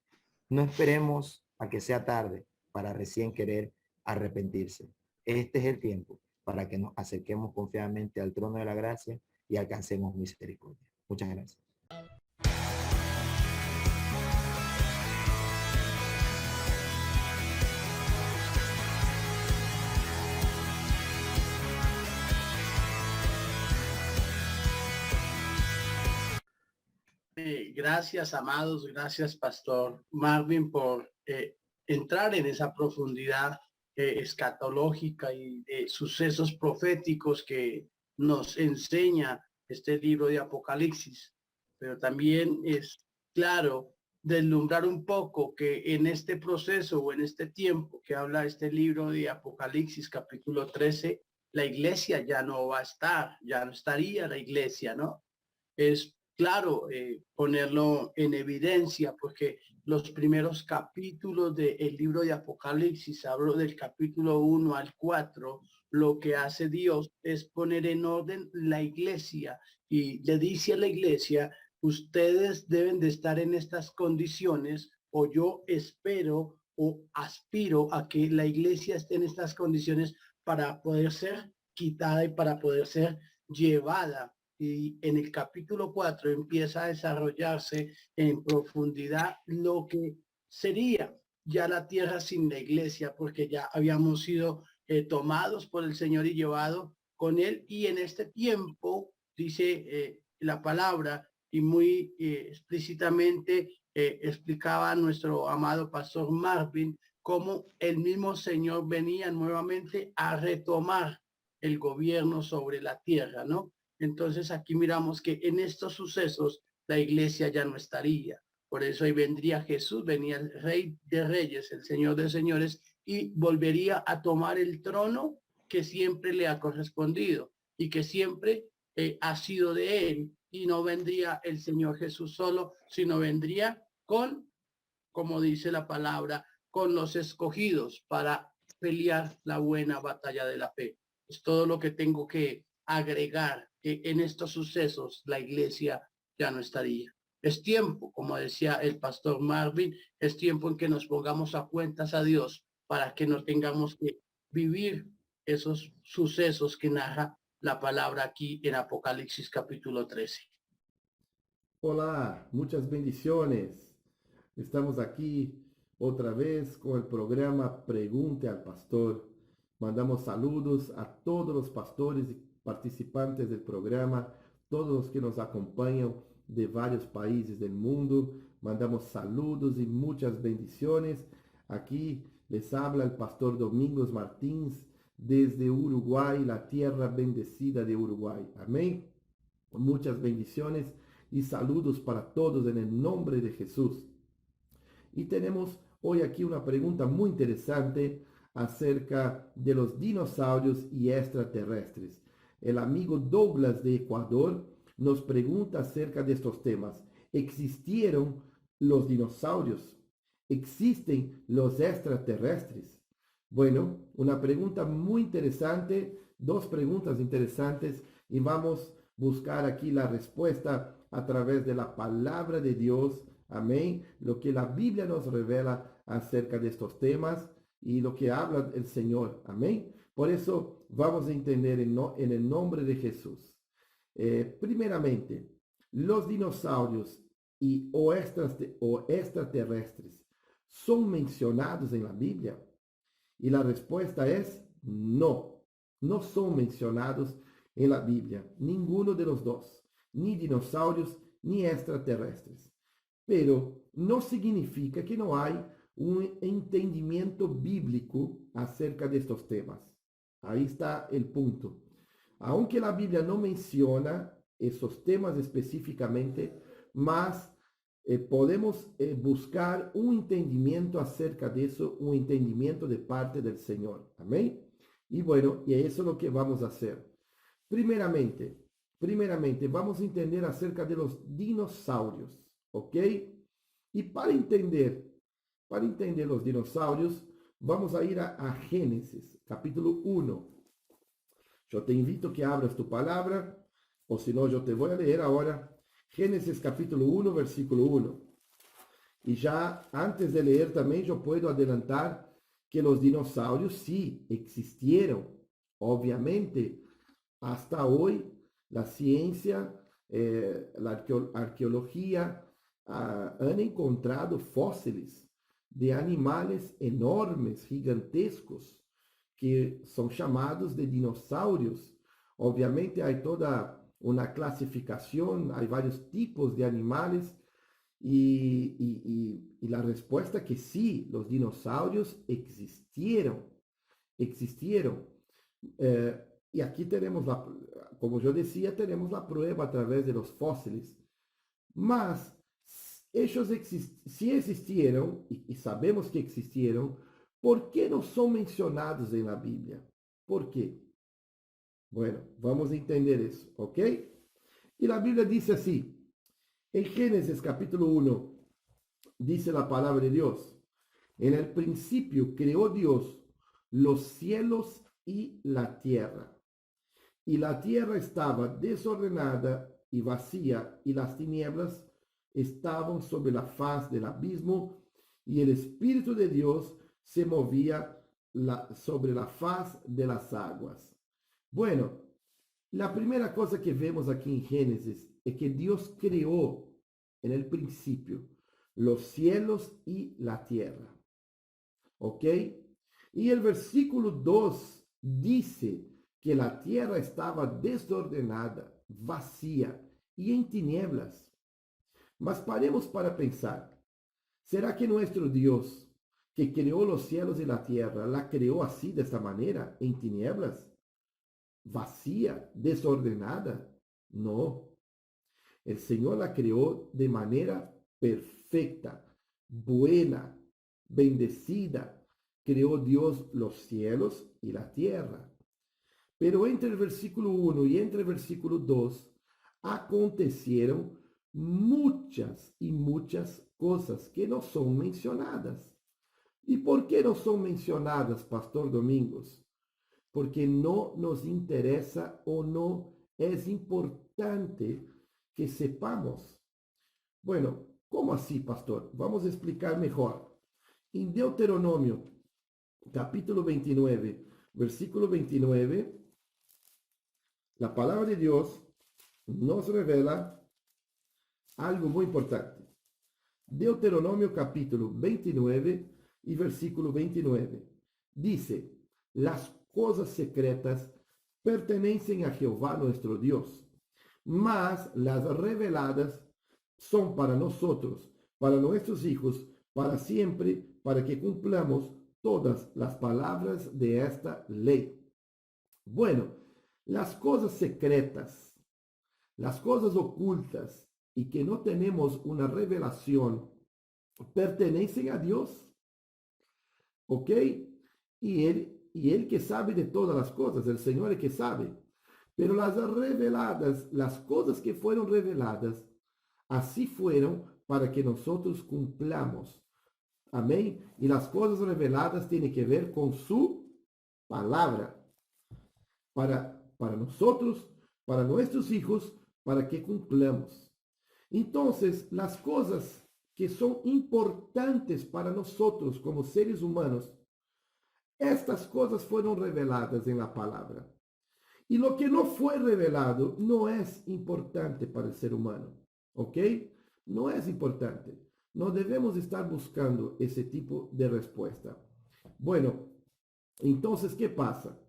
No esperemos a que sea tarde para recién querer arrepentirse. Este es el tiempo para que nos acerquemos confiadamente al trono de la gracia y alcancemos misericordia. Muchas gracias. gracias, amados, gracias, Pastor Marvin, por entrar en esa profundidad escatológica y de sucesos proféticos que nos enseña este libro de Apocalipsis. Pero también es claro deslumbrar un poco que en este proceso o en este tiempo que habla este libro de Apocalipsis, capítulo 13, la iglesia ya no va a estar, ya no estaría la iglesia, ¿no? Es claro ponerlo en evidencia porque los primeros capítulos del libro de Apocalipsis, hablo del capítulo 1 al 4, lo que hace Dios es poner en orden la iglesia y le dice a la iglesia, ustedes deben de estar en estas condiciones o yo espero o aspiro a que la iglesia esté en estas condiciones para poder ser quitada y para poder ser llevada. Y en el capítulo 4 empieza a desarrollarse en profundidad lo que sería ya la tierra sin la iglesia, porque ya habíamos sido tomados por el Señor y llevados con él. Y en este tiempo, dice la palabra, y muy explícitamente explicaba nuestro amado pastor Marvin, cómo el mismo Señor venía nuevamente a retomar el gobierno sobre la tierra, ¿no? Entonces aquí miramos que en estos sucesos la iglesia ya no estaría. Por eso ahí vendría Jesús, venía el Rey de Reyes, el Señor de Señores, y volvería a tomar el trono que siempre le ha correspondido y que siempre ha sido de él. Y no vendría el Señor Jesús solo, sino vendría con, como dice la palabra, con los escogidos para pelear la buena batalla de la fe. Es todo lo que tengo que agregar, que en estos sucesos la iglesia ya no estaría. Es tiempo, como decía el pastor Marvin, es tiempo en que nos pongamos a cuentas a Dios para que no tengamos que vivir esos sucesos que narra la palabra aquí en Apocalipsis capítulo 13. Hola, muchas bendiciones. Estamos aquí otra vez con el programa Pregunte al Pastor. Mandamos saludos a todos los pastores y participantes del programa, todos los que nos acompañan de varios países del mundo. Mandamos saludos y muchas bendiciones. Aquí les habla el pastor Domingos Martins desde Uruguay, la tierra bendecida de Uruguay. Amén. Muchas bendiciones y saludos para todos en el nombre de Jesús. Y tenemos hoy aquí una pregunta muy interesante acerca de los dinosaurios y extraterrestres. El amigo Douglas de Ecuador nos pregunta acerca de estos temas. ¿Existieron los dinosaurios? ¿Existen los extraterrestres? Bueno, una pregunta muy interesante, dos preguntas interesantes, y vamos a buscar aquí la respuesta a través de la palabra de Dios. Amén. Lo que la Biblia nos revela acerca de estos temas y lo que habla el Señor. Amén. Por eso vamos a entender en el nombre de Jesús. Primeramente, los dinosaurios o extraterrestres son mencionados en la Biblia. Y la respuesta es no. No son mencionados en la Biblia. Ninguno de los dos. Ni dinosaurios ni extraterrestres. Pero no significa que no hay un entendimiento bíblico acerca de estos temas. Ahí está el punto. Aunque la Biblia no menciona esos temas específicamente, mas podemos buscar un entendimiento acerca de eso, un entendimiento de parte del Señor. Amén. Y bueno, y eso es lo que vamos a hacer. Primeramente, vamos a entender acerca de los dinosaurios, ¿ok? Y para entender los dinosaurios, vamos a ir a Génesis, capítulo 1. Yo te invito a que abras tu palabra, o si no, yo te voy a leer ahora. Génesis capítulo 1, versículo 1. Y ya antes de leer también yo puedo adelantar que los dinosaurios sí existieron. Obviamente, hasta hoy la ciencia, la arqueología han encontrado fósiles de animales enormes, gigantescos, que son llamados de dinosaurios. Obviamente hay toda una clasificación, hay varios tipos de animales, Y la respuesta que sí, los dinosaurios existieron. Y aquí tenemos, como yo decía, tenemos la prueba a través de los fósiles. Mas ellos sí existieron, y sabemos que existieron, ¿por qué no son mencionados en la Biblia? ¿Por qué? Bueno, vamos a entender eso, ¿ok? Y la Biblia dice así, en Génesis capítulo 1, dice la palabra de Dios, en el principio creó Dios los cielos y la tierra. Y la tierra estaba desordenada y vacía, y las tinieblas estaban sobre la faz del abismo, y el Espíritu de Dios se movía sobre la faz de las aguas. Bueno, la primera cosa que vemos aquí en Génesis es que Dios creó en el principio los cielos y la tierra. ¿Ok? Y el versículo 2 dice que la tierra estaba desordenada, vacía y en tinieblas. Mas paremos para pensar, ¿será que nuestro Dios, que creó los cielos y la tierra, la creó así, de esta manera, en tinieblas? Vacía, desordenada? No. El Señor la creó de manera perfecta, buena, bendecida. Creó Dios los cielos y la tierra. Pero entre el versículo 1 y entre el versículo 2 acontecieron muchas y muchas cosas que no son mencionadas. ¿Y por qué no son mencionadas, Pastor Domingos? Porque no nos interesa o no es importante que sepamos. Bueno, ¿cómo así, pastor? Vamos a explicar mejor. En Deuteronomio, capítulo 29, versículo 29, la palabra de Dios nos revela algo muy importante. Deuteronomio, capítulo 29 y versículo 29. Dice, las cosas secretas pertenecen a Jehová nuestro Dios, mas las reveladas son para nosotros, para nuestros hijos, para siempre, para que cumplamos todas las palabras de esta ley. Bueno, las cosas secretas, las cosas ocultas y que no tenemos una revelación, pertenecen a Dios. ¿Ok? Y él que sabe de todas las cosas, el Señor es que sabe. Pero las reveladas, las cosas que fueron reveladas, así fueron para que nosotros cumplamos. Amén. Y las cosas reveladas tienen que ver con su palabra. Para nosotros, para nuestros hijos, para que cumplamos. Entonces, las cosas que son importantes para nosotros como seres humanos, estas cosas fueron reveladas en la palabra. Y lo que no fue revelado no es importante para el ser humano. ¿Ok? No es importante. No debemos estar buscando ese tipo de respuesta. Bueno, entonces, ¿qué pasa?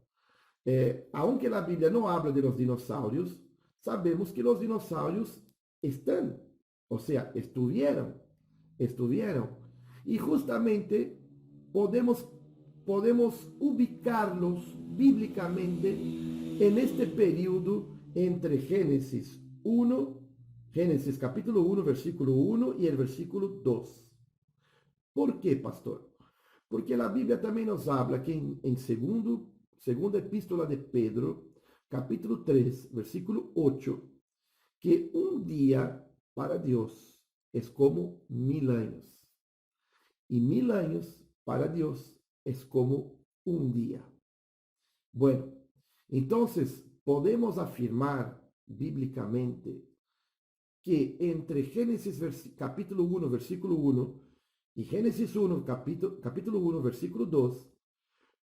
Aunque la Biblia no habla de los dinosaurios, sabemos que los dinosaurios están, o sea, estuvieron. Y justamente podemos ubicarlos bíblicamente en este periodo entre Génesis capítulo 1, versículo 1 y el versículo 2. ¿Por qué, pastor? Porque la Biblia también nos habla que en segunda epístola de Pedro, capítulo 3, versículo 8, que un día para Dios es como 1000 años. Y 1000 años para Dios es como un día. Bueno, entonces podemos afirmar bíblicamente que entre Génesis capítulo 1, versículo 1 y Génesis 1, capítulo 1, versículo 2,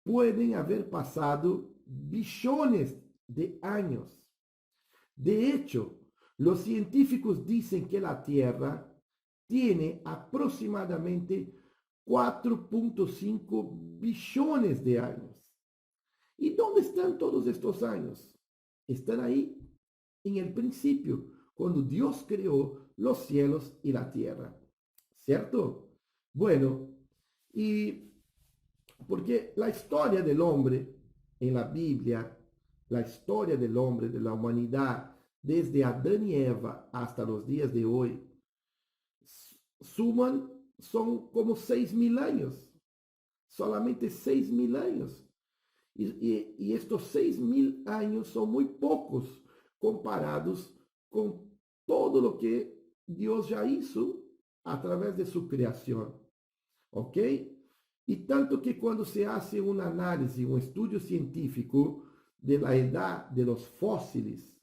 pueden haber pasado billones de años. De hecho, los científicos dicen que la Tierra tiene aproximadamente 4.5 billones de años. ¿Y dónde están todos estos años? Están ahí, en el principio, cuando Dios creó los cielos y la tierra. ¿Cierto? Bueno, y porque la historia del hombre en la Biblia, la historia del hombre, de la humanidad, desde Adán y Eva hasta los días de hoy, son como 6.000 años, solamente 6.000 años. Y estos 6.000 años son muy pocos comparados con todo lo que Dios ya hizo a través de su creación. ¿Ok? Y tanto que cuando se hace un análisis, un estudio científico de la edad de los fósiles,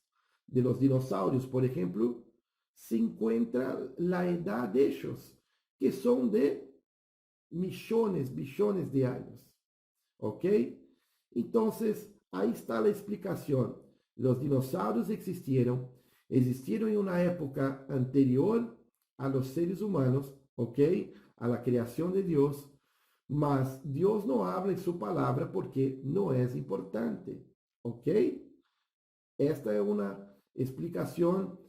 de los dinosaurios, por ejemplo, se encuentra la edad de ellos, que son de millones, billones de años. ¿Ok? Entonces, ahí está la explicación. Los dinosaurios existieron en una época anterior a los seres humanos, ¿ok? A la creación de Dios, mas Dios no habla en su palabra porque no es importante, ¿ok? Esta es una explicación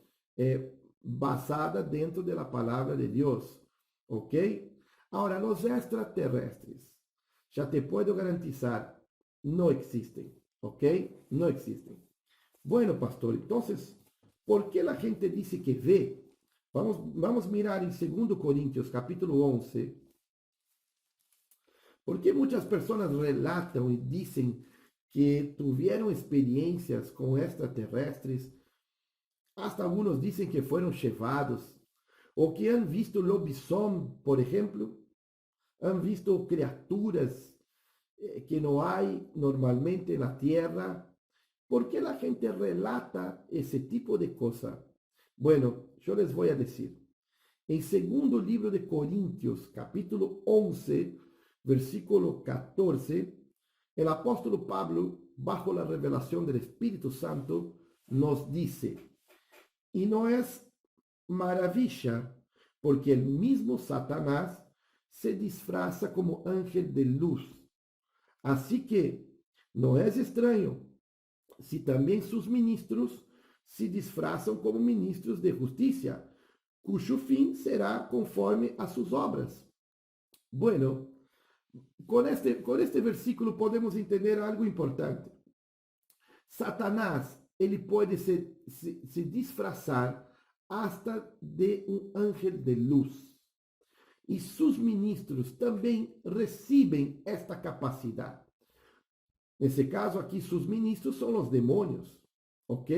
basada dentro de la palabra de Dios, ¿ok? Ahora, los extraterrestres, ya te puedo garantizar, no existen, ¿ok? No existen. Bueno, pastor, entonces, ¿por qué la gente dice que ve? Vamos a mirar en 2 Corintios capítulo 11. ¿Por qué muchas personas relatan y dicen que tuvieron experiencias con extraterrestres? Hasta algunos dicen que fueron llevados, o que han visto lobisomem, por ejemplo. Han visto criaturas que no hay normalmente en la tierra. ¿Por qué la gente relata ese tipo de cosas? Bueno, yo les voy a decir. En segundo libro de Corintios, capítulo 11, versículo 14, el apóstol Pablo, bajo la revelación del Espíritu Santo, nos dice, y no es maravilla, porque el mismo Satanás se disfraza como ángel de luz. Así que no es extraño si también sus ministros se disfrazan como ministros de justicia, cuyo fin será conforme a sus obras. Bueno, con este versículo podemos entender algo importante. Satanás, ele puede se disfrazar hasta de un ángel de luz. Y sus ministros también reciben esta capacidad. En ese caso aquí, sus ministros son los demonios, ¿ok?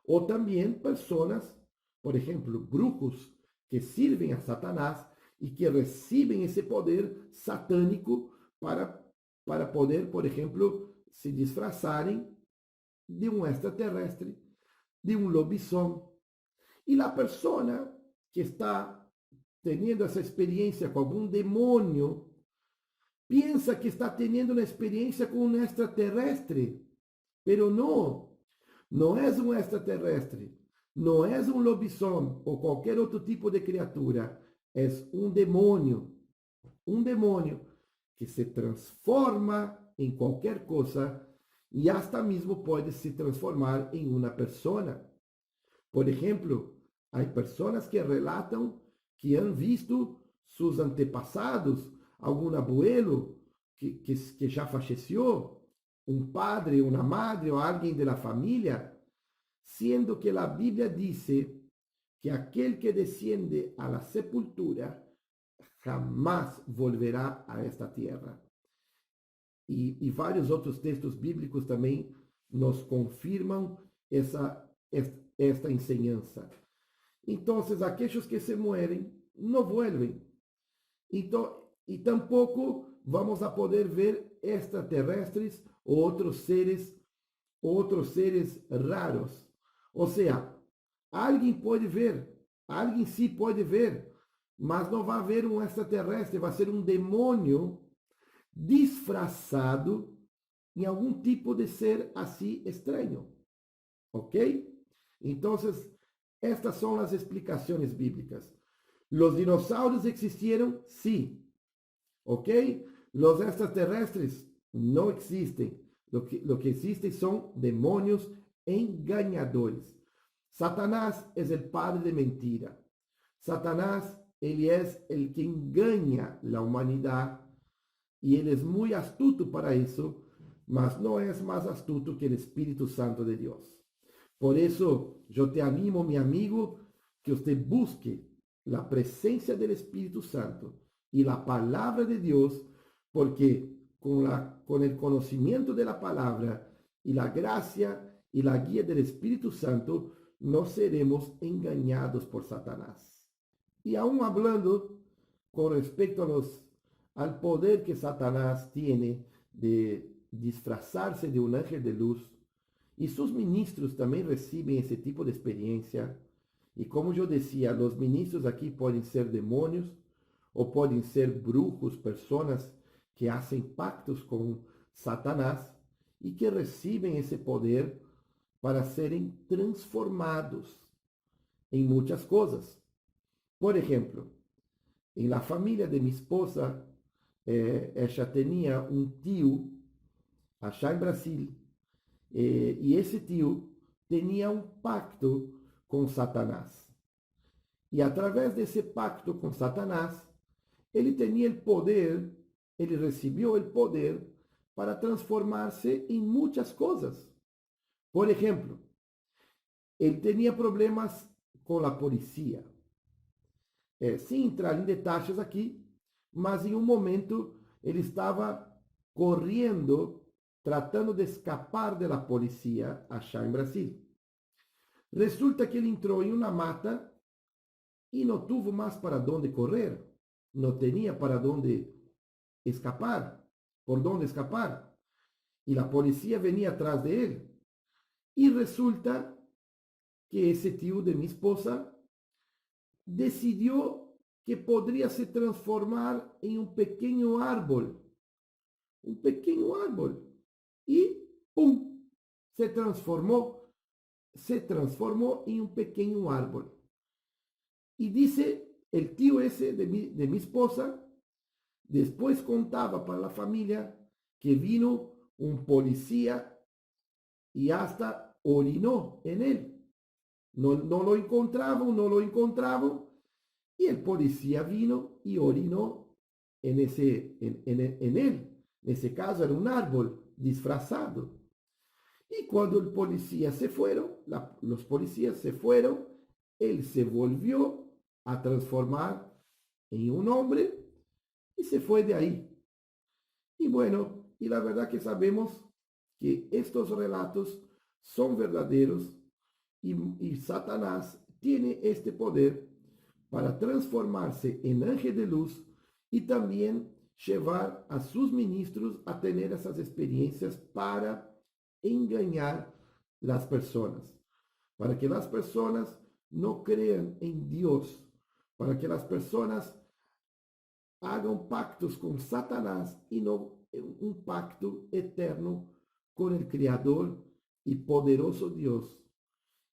O también personas, por ejemplo, brujos que sirven a Satanás y que reciben ese poder satánico para poder, por ejemplo, se disfrazarem de un extraterrestre, de un lobisomem. Y la persona que está teniendo esa experiencia con algún demonio, piensa que está teniendo una experiencia con un extraterrestre, pero no es un extraterrestre, no es un lobisomem o cualquier otro tipo de criatura, es un demonio que se transforma en cualquier cosa y hasta mismo puede se transformar en una persona. Por ejemplo, hay personas que relatan que han visto sus antepasados, algún abuelo que ya falleció, un padre, una madre o alguien de la familia, siendo que la Biblia dice que aquel que desciende a la sepultura jamás volverá a esta tierra. Y varios otros textos bíblicos también nos confirman esta enseñanza. Entonces, aquellos que se mueren no vuelven. Y tampoco vamos a poder ver extraterrestres o otros seres raros. O sea, alguien puede ver, alguien sí puede ver, mas no va a ver un extraterrestre, va a ser un demonio disfrazado en algún tipo de ser así extraño. ¿Ok? Entonces, estas son las explicaciones bíblicas. ¿Los dinosaurios existieron? Sí. ¿Ok? Los extraterrestres no existen. Lo que existe son demonios engañadores. Satanás es el padre de mentira. Satanás, él es el que engaña la humanidad y él es muy astuto para eso, mas no es más astuto que el Espíritu Santo de Dios. Por eso yo te animo, mi amigo, que usted busque la presencia del Espíritu Santo y la palabra de Dios, porque con el conocimiento de la palabra y la gracia y la guía del Espíritu Santo, no seremos engañados por Satanás. Y aún hablando con respecto al poder que Satanás tiene de disfrazarse de un ángel de luz, y sus ministros también reciben ese tipo de experiencia. Y como yo decía, los ministros aquí pueden ser demonios o pueden ser brujos, personas que hacen pactos con Satanás y que reciben ese poder para serem transformados em muitas coisas. Por exemplo, em la família de minha esposa, ella tinha um tio, allá em Brasil, e esse tio tinha um pacto com Satanás. E através desse pacto com Satanás, ele tinha o poder, ele recebeu o poder para transformar-se em muitas coisas. Por exemplo, ele tinha problemas com a polícia. Sem entrar em detalhes aqui, mas em um momento ele estava correndo, tratando de escapar da polícia achá em Brasil. Resulta que ele entrou em uma mata e não teve mais para onde correr, não tinha para onde escapar, por onde escapar. E a polícia venia atrás dele. E resulta que esse tio de minha esposa decidiu que poderia se transformar em um pequeno árbol. Um pequeno árbol. E, pum, se transformou em um pequeno árbol. E disse, o tio esse de minha esposa, depois contava para a família que vino um polícia y hasta orinó en él. No lo encontraban y el policía vino y orinó en él. En ese caso era un árbol disfrazado. Y cuando el policía se fueron, los policías se fueron, él se volvió a transformar en un hombre y se fue de ahí. Y bueno, y la verdad que sabemos que estos relatos son verdaderos y Satanás tiene este poder para transformarse en ángel de luz y también llevar a sus ministros a tener esas experiencias para engañar las personas, para que las personas no crean en Dios, para que las personas hagan pactos con Satanás y no un pacto eterno con el Creador y poderoso Dios.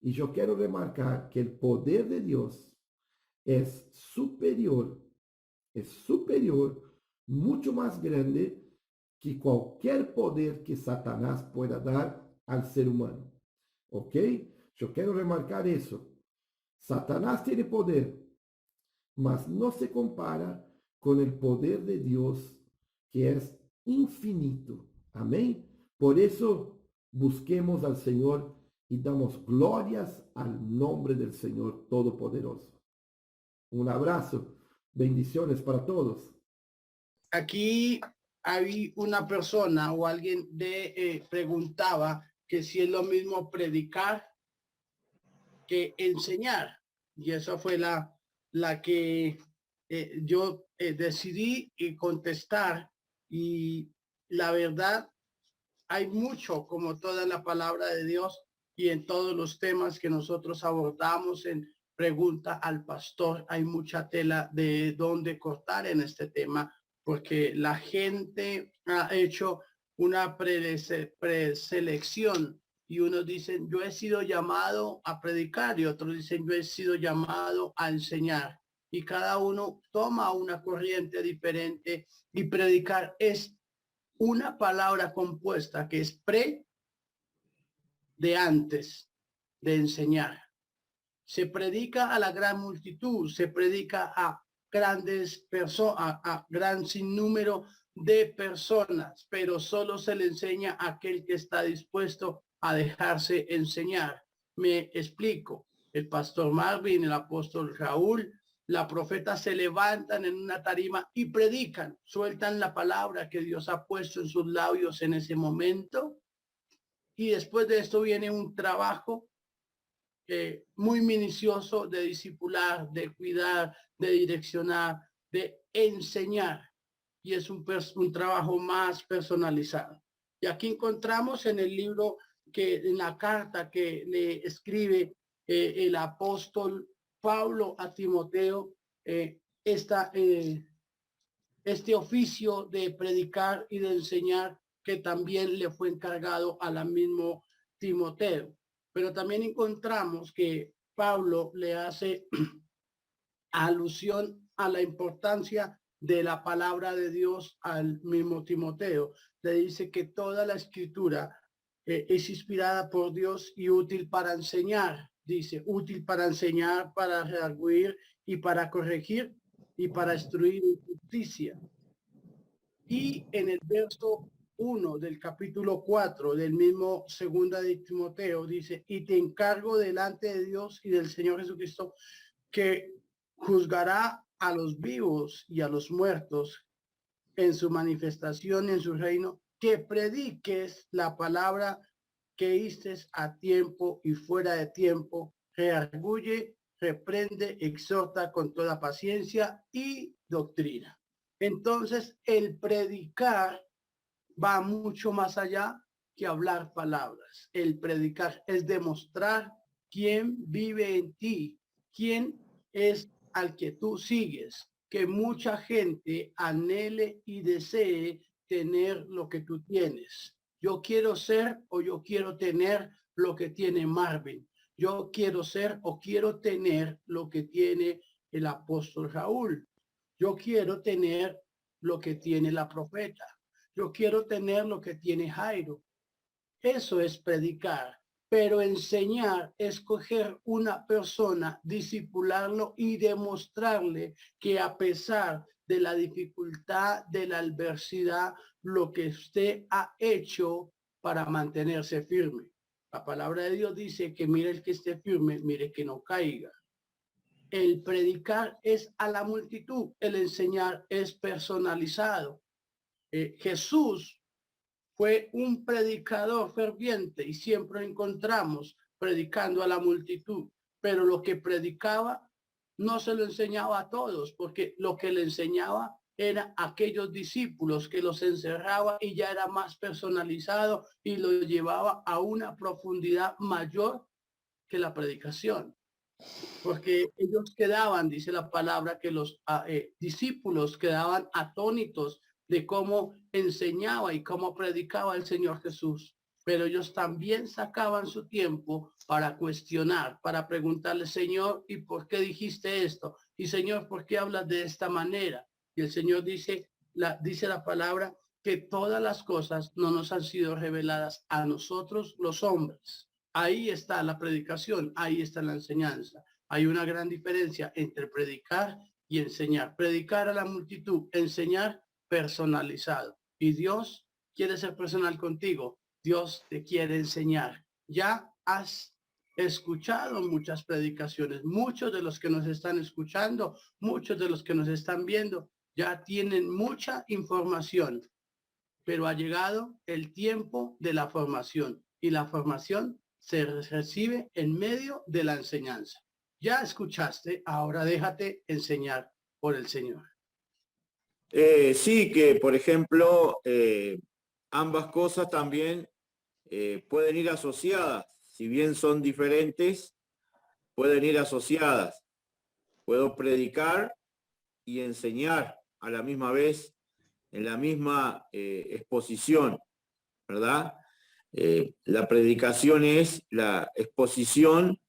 Y yo quiero remarcar que el poder de Dios es superior, mucho más grande que cualquier poder que Satanás pueda dar al ser humano. ¿Ok? Yo quiero remarcar eso. Satanás tiene poder, mas no se compara con el poder de Dios, que es infinito. Amén. Por eso busquemos al Señor y damos glorias al nombre del Señor Todopoderoso. Un abrazo, bendiciones para todos. Aquí hay una persona o alguien preguntaba que si es lo mismo predicar que enseñar. Y esa fue la que yo decidí contestar. Y la verdad, hay mucho, como toda la palabra de Dios y en todos los temas que nosotros abordamos en Pregunta al Pastor, hay mucha tela de dónde cortar en este tema, porque la gente ha hecho una preselección y unos dicen, yo he sido llamado a predicar y otros dicen, yo he sido llamado a enseñar. Y cada uno toma una corriente diferente y predicar es una palabra compuesta que es pre de antes de enseñar. Se predica a la gran multitud, se predica a grandes personas, a gran sinnúmero de personas, pero solo se le enseña a aquel que está dispuesto a dejarse enseñar. Me explico. El pastor Marvin, el apóstol Raúl, la profeta se levantan en una tarima y predican, sueltan la palabra que Dios ha puesto en sus labios en ese momento. Y después de esto viene un trabajo muy minucioso de discipular, de cuidar, de direccionar, de enseñar. Y es un trabajo más personalizado. Y aquí encontramos en el libro, en la carta que le escribe el apóstol Pablo a Timoteo, este oficio de predicar y de enseñar que también le fue encargado a la mismo Timoteo. Pero también encontramos que Pablo le hace alusión a la importancia de la palabra de Dios al mismo Timoteo. Le dice que toda la escritura es inspirada por Dios y útil para enseñar. Dice, útil para enseñar, para redarguir y para corregir y para instruir en justicia. Y en el verso 1 del capítulo 4 del mismo segunda de Timoteo dice, y te encargo delante de Dios y del Señor Jesucristo, que juzgará a los vivos y a los muertos en su manifestación en su reino, que prediques la palabra que oístes a tiempo y fuera de tiempo, redarguye, reprende, exhorta con toda paciencia y doctrina. Entonces, el predicar va mucho más allá que hablar palabras. El predicar es demostrar quién vive en ti, quién es al que tú sigues, que mucha gente anhele y desee tener lo que tú tienes. Yo quiero ser o yo quiero tener lo que tiene Marvin. Yo quiero ser o quiero tener lo que tiene el apóstol Raúl. Yo quiero tener lo que tiene la profeta. Yo quiero tener lo que tiene Jairo. Eso es predicar. Pero enseñar es coger una persona, discipularlo y demostrarle que a pesar de la dificultad, de la adversidad, lo que usted ha hecho para mantenerse firme. La palabra de Dios dice que mire el que esté firme, mire que no caiga. El predicar es a la multitud, el enseñar es personalizado. Jesús fue un predicador ferviente y siempre encontramos predicando a la multitud, pero lo que predicaba no se lo enseñaba a todos, porque lo que le enseñaba era a aquellos discípulos que los encerraba y ya era más personalizado y lo llevaba a una profundidad mayor que la predicación. Porque ellos quedaban, dice la palabra, que los discípulos quedaban atónitos de cómo enseñaba y cómo predicaba el Señor Jesús. Pero ellos también sacaban su tiempo para cuestionar, para preguntarle, Señor, ¿y por qué dijiste esto? Y Señor, ¿por qué hablas de esta manera? Y el Señor dice la palabra que todas las cosas no nos han sido reveladas a nosotros los hombres. Ahí está la predicación, ahí está la enseñanza. Hay una gran diferencia entre predicar y enseñar. Predicar a la multitud, enseñar personalizado. Y Dios quiere ser personal contigo. Dios te quiere enseñar. Ya has escuchado muchas predicaciones. Muchos de los que nos están escuchando, muchos de los que nos están viendo, ya tienen mucha información. Pero ha llegado el tiempo de la formación. Y la formación se recibe en medio de la enseñanza. Ya escuchaste, ahora déjate enseñar por el Señor. Sí, que por ejemplo, ambas cosas también pueden ir asociadas. Si bien son diferentes, pueden ir asociadas. Puedo predicar y enseñar a la misma vez, en la misma exposición, ¿verdad? La predicación es la exposición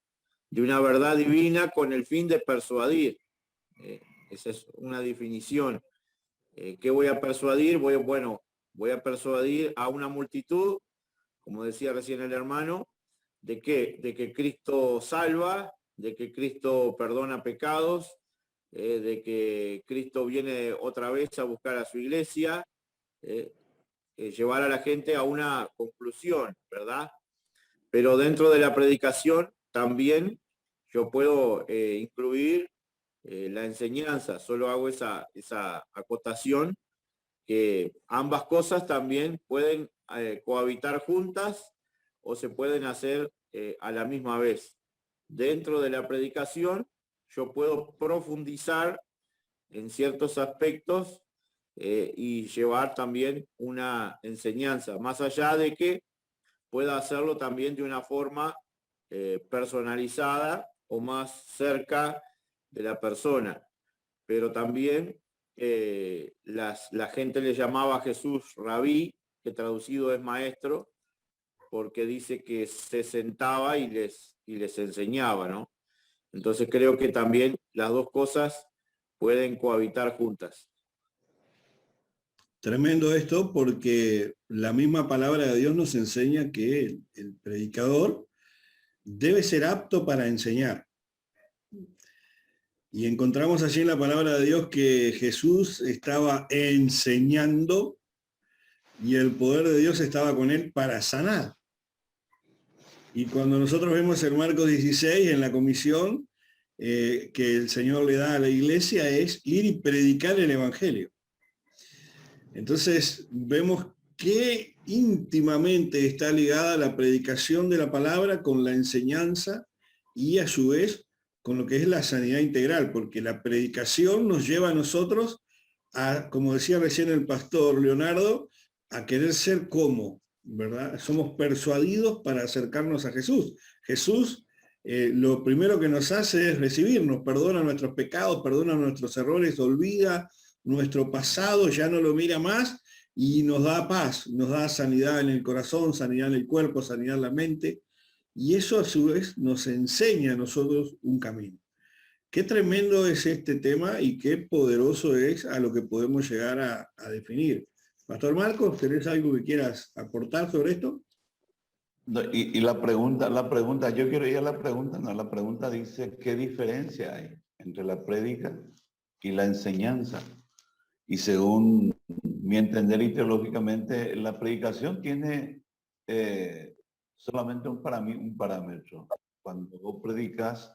de una verdad divina con el fin de persuadir. Esa es una definición. ¿Qué voy a persuadir? Voy a persuadir a una multitud, como decía recién el hermano, ¿de qué? De que Cristo salva, de que Cristo perdona pecados, de que Cristo viene otra vez a buscar a su iglesia, llevar a la gente a una conclusión, ¿verdad? Pero dentro de la predicación también yo puedo incluir la enseñanza. Solo hago esa acotación, que ambas cosas también pueden cohabitar juntas o se pueden hacer a la misma vez. Dentro de la predicación yo puedo profundizar en ciertos aspectos y llevar también una enseñanza, más allá de que pueda hacerlo también de una forma personalizada o más cerca de la persona. Pero también la gente le llamaba a Jesús rabí, que traducido es maestro, porque dice que se sentaba y les enseñaba, ¿no? Entonces creo que también las dos cosas pueden cohabitar juntas. Tremendo esto, porque la misma palabra de Dios nos enseña que el predicador debe ser apto para enseñar. Y encontramos allí en la palabra de Dios que Jesús estaba enseñando y el poder de Dios estaba con él para sanar. Y cuando nosotros vemos en Marcos 16, en la comisión que el Señor le da a la iglesia, es ir y predicar el Evangelio. Entonces vemos que íntimamente está ligada la predicación de la palabra con la enseñanza y a su vez con lo que es la sanidad integral, porque la predicación nos lleva a nosotros a, como decía recién el pastor Leonardo, a querer ser como, ¿verdad? Somos persuadidos para acercarnos a Jesús. Jesús lo primero que nos hace es recibirnos, perdona nuestros pecados, perdona nuestros errores, olvida nuestro pasado, ya no lo mira más y nos da paz, nos da sanidad en el corazón, sanidad en el cuerpo, sanidad en la mente. Y eso a su vez nos enseña a nosotros un camino. Qué tremendo es este tema y qué poderoso es a lo que podemos llegar a definir. Pastor Marcos, ¿tenés algo que quieras aportar sobre esto? No, y la pregunta, yo quiero ir a la pregunta, no, la pregunta dice, ¿qué diferencia hay entre la prédica y la enseñanza? Y según mi entender y teológicamente, la predicación tiene solamente un parámetro. Cuando vos predicas,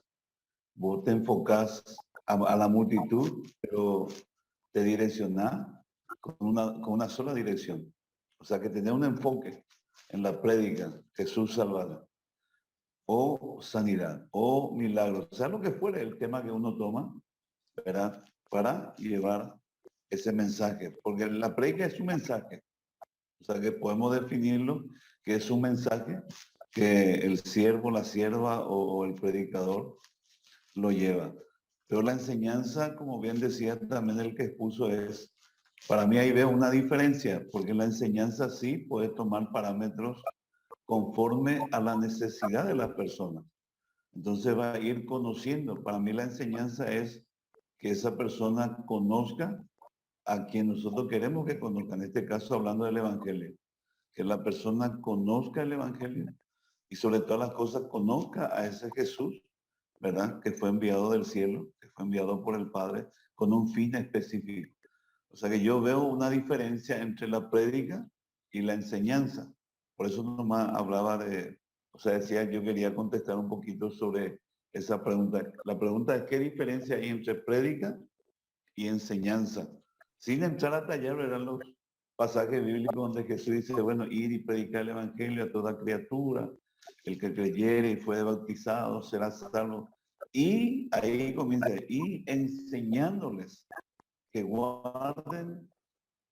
vos te enfocás a la multitud, pero te direccionás con una sola dirección. O sea, que tenés un enfoque en la prédica, Jesús salvará, o sanidad, o milagros, o sea, lo que fuera el tema que uno toma, ¿verdad? Para llevar ese mensaje, porque la prédica es un mensaje, o sea, que podemos definirlo que es un mensaje que el siervo, la sierva o el predicador lo lleva. Pero la enseñanza, como bien decía también el que expuso, es, para mí ahí veo una diferencia, porque la enseñanza sí puede tomar parámetros conforme a la necesidad de las personas. Entonces va a ir conociendo. Para mí la enseñanza es que esa persona conozca a quien nosotros queremos que conozca. En este caso hablando del Evangelio. Que la persona conozca el Evangelio y sobre todas las cosas conozca a ese Jesús, ¿verdad? Que fue enviado del cielo, que fue enviado por el Padre con un fin específico. O sea que yo veo una diferencia entre la prédica y la enseñanza. Por eso nomás hablaba de, o sea, decía, yo quería contestar un poquito sobre esa pregunta. La pregunta es, ¿qué diferencia hay entre prédica y enseñanza? Sin entrar a tallar, verán los pasajes bíblicos donde Jesús dice, bueno, ir y predicar el evangelio a toda criatura, el que creyere y fue bautizado será salvo. Y ahí comienza, y enseñándoles que guarden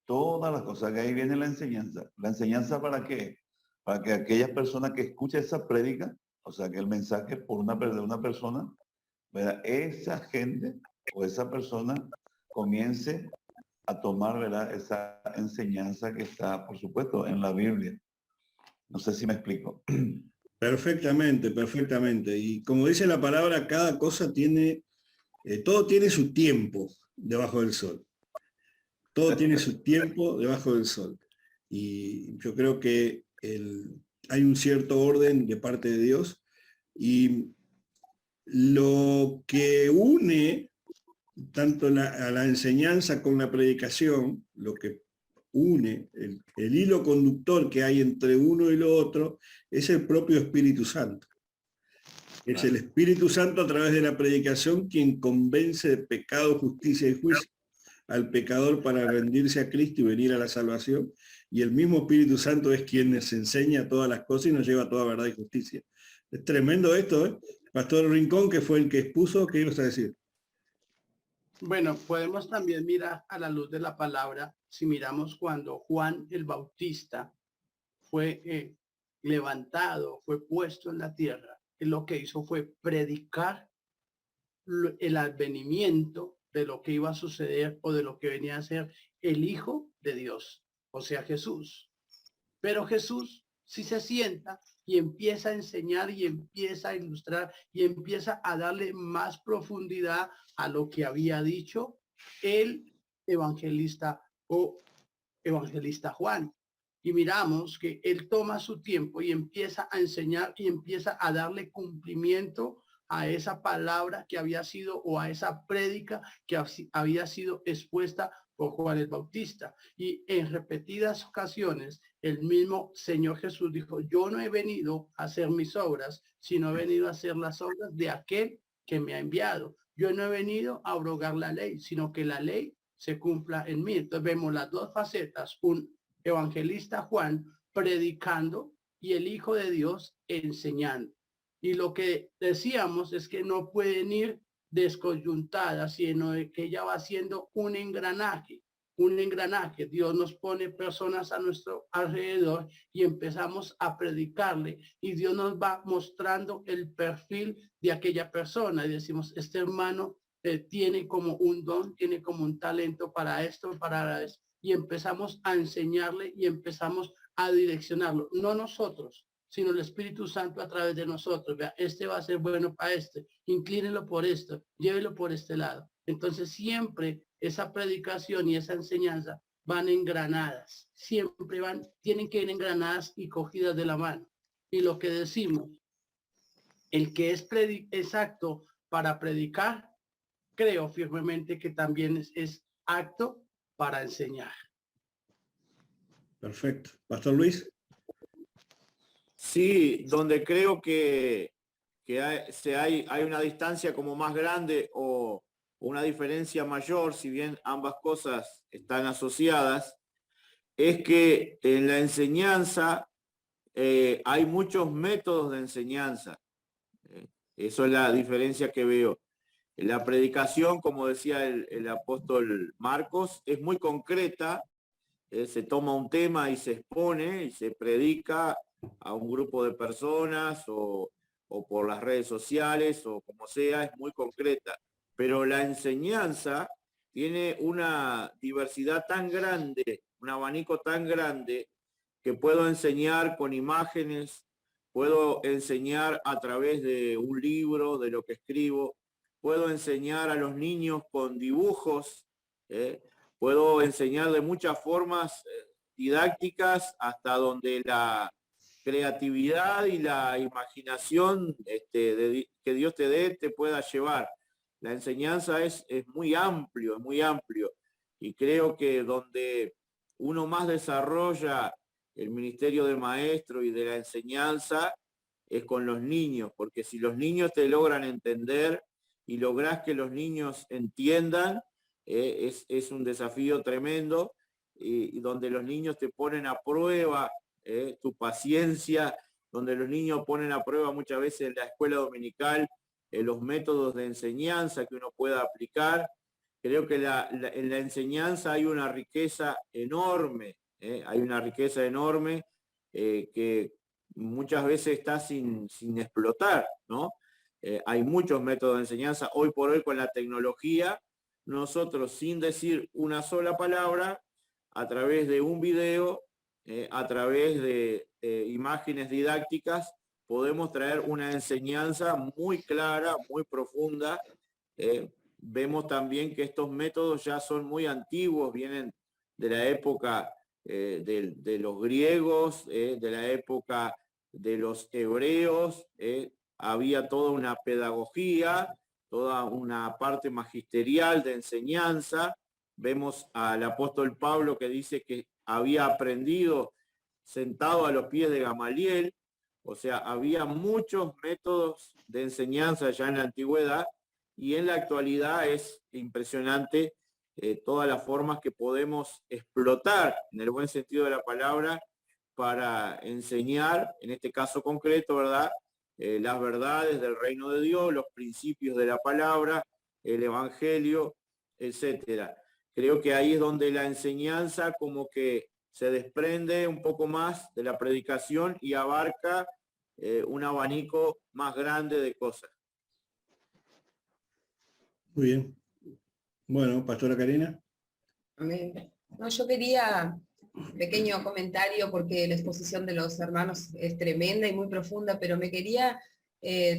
todas las cosas, que ahí viene la enseñanza. ¿La enseñanza para qué? Para que aquellas personas que escuchen esa prédica, o sea, que el mensaje por una persona, ¿verdad? Esa gente o esa persona comience a tomar, ¿verdad? Esa enseñanza que está, por supuesto, en la Biblia. No sé si me explico. Perfectamente, perfectamente. Y como dice la palabra, cada cosa tiene, todo tiene su tiempo debajo del sol. Todo tiene su tiempo debajo del sol. Y yo creo que hay un cierto orden de parte de Dios. Y lo que une tanto a la enseñanza con la predicación, lo que une, el hilo conductor que hay entre uno y lo otro, es el propio Espíritu Santo. Es el Espíritu Santo a través de la predicación quien convence de pecado, justicia y juicio al pecador para rendirse a Cristo y venir a la salvación. Y el mismo Espíritu Santo es quien nos enseña todas las cosas y nos lleva a toda verdad y justicia. Es tremendo esto, ¿eh? Pastor Rincón, que fue el que expuso, ¿qué ibas a decir? Bueno, podemos también mirar a la luz de la palabra, si miramos cuando Juan el Bautista fue levantado, fue puesto en la tierra, y lo que hizo fue predicar el advenimiento de lo que iba a suceder o de lo que venía a ser el Hijo de Dios, o sea, Jesús. Pero Jesús sí se sienta y empieza a enseñar y empieza a ilustrar y empieza a darle más profundidad a lo que había dicho el evangelista o evangelista Juan. Y miramos que él toma su tiempo y empieza a enseñar y empieza a darle cumplimiento a esa palabra que había sido o a esa prédica que había sido expuesta por Juan el Bautista. Y en repetidas ocasiones el mismo Señor Jesús dijo, yo no he venido a hacer mis obras, sino he venido a hacer las obras de aquel que me ha enviado. Yo no he venido a abrogar la ley, sino que la ley se cumpla en mí. Entonces vemos las dos facetas, un evangelista Juan predicando y el Hijo de Dios enseñando. Y lo que decíamos es que no pueden ir descoyuntadas, sino que ella va siendo un engranaje. Dios nos pone personas a nuestro alrededor y empezamos a predicarle y Dios nos va mostrando el perfil de aquella persona y decimos, este hermano tiene como un don, tiene como un talento para esto, para eso, y empezamos a enseñarle y empezamos a direccionarlo, no nosotros, sino el Espíritu Santo a través de nosotros. Vea, este va a ser bueno para este, inclínelo por esto, llévelo por este lado. Entonces siempre esa predicación y esa enseñanza van engranadas, siempre tienen que ir engranadas y cogidas de la mano. Y lo que decimos, el que es exacto para predicar, creo firmemente que también es apto para enseñar. Perfecto. Pastor Luis. Sí, donde creo que hay una distancia como más grande o una diferencia mayor, si bien ambas cosas están asociadas, es que en la enseñanza hay muchos métodos de enseñanza. Eso es la diferencia que veo. La predicación, como decía el apóstol Marcos, es muy concreta. Se toma un tema y se expone y se predica a un grupo de personas o por las redes sociales o como sea, es muy concreta. Pero la enseñanza tiene una diversidad tan grande, un abanico tan grande, que puedo enseñar con imágenes, puedo enseñar a través de un libro, de lo que escribo, puedo enseñar a los niños con dibujos, puedo enseñar de muchas formas didácticas hasta donde la creatividad y la imaginación que Dios te dé te pueda llevar. La enseñanza es muy amplio, y creo que donde uno más desarrolla el ministerio de maestro y de la enseñanza es con los niños, porque si los niños te logran entender y lográs que los niños entiendan, es un desafío tremendo, y donde los niños te ponen a prueba tu paciencia, donde los niños ponen a prueba muchas veces en la escuela dominical los métodos de enseñanza que uno pueda aplicar. Creo que en la enseñanza hay una riqueza enorme, que muchas veces está sin explotar, ¿no? Hay muchos métodos de enseñanza. Hoy por hoy con la tecnología, nosotros sin decir una sola palabra, a través de un video, a través de imágenes didácticas, podemos traer una enseñanza muy clara, muy profunda. Vemos también que estos métodos ya son muy antiguos, vienen de la época de los griegos, de la época de los hebreos. había toda una pedagogía, toda una parte magisterial de enseñanza. Vemos al apóstol Pablo que dice que había aprendido sentado a los pies de Gamaliel, o sea, había muchos métodos de enseñanza ya en la antigüedad, y en la actualidad es impresionante todas las formas que podemos explotar, en el buen sentido de la palabra, para enseñar, en este caso concreto, ¿verdad?, las verdades del reino de Dios, los principios de la palabra, el evangelio, etcétera. Creo que ahí es donde la enseñanza como que se desprende un poco más de la predicación y abarca un abanico más grande de cosas. Muy bien. Bueno, Pastora Karina. Amén. No, yo quería un pequeño comentario porque la exposición de los hermanos es tremenda y muy profunda, pero me quería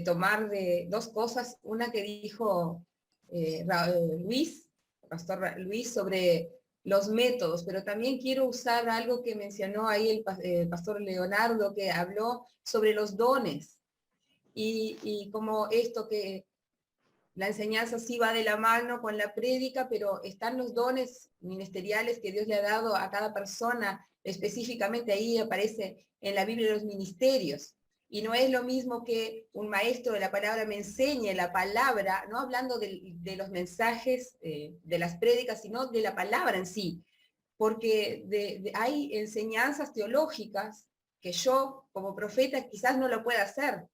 tomar de dos cosas. Una que dijo Luis, Pastor Luis, sobre los métodos, pero también quiero usar algo que mencionó ahí el Pastor Leonardo, que habló sobre los dones. Y como esto que la enseñanza sí va de la mano con la prédica, pero están los dones ministeriales que Dios le ha dado a cada persona. Específicamente ahí aparece en la Biblia los ministerios. Y no es lo mismo que un maestro de la palabra me enseñe la palabra, no hablando de los mensajes, de las prédicas, sino de la palabra en sí. Porque hay enseñanzas teológicas que yo, como profeta, quizás no lo pueda hacer.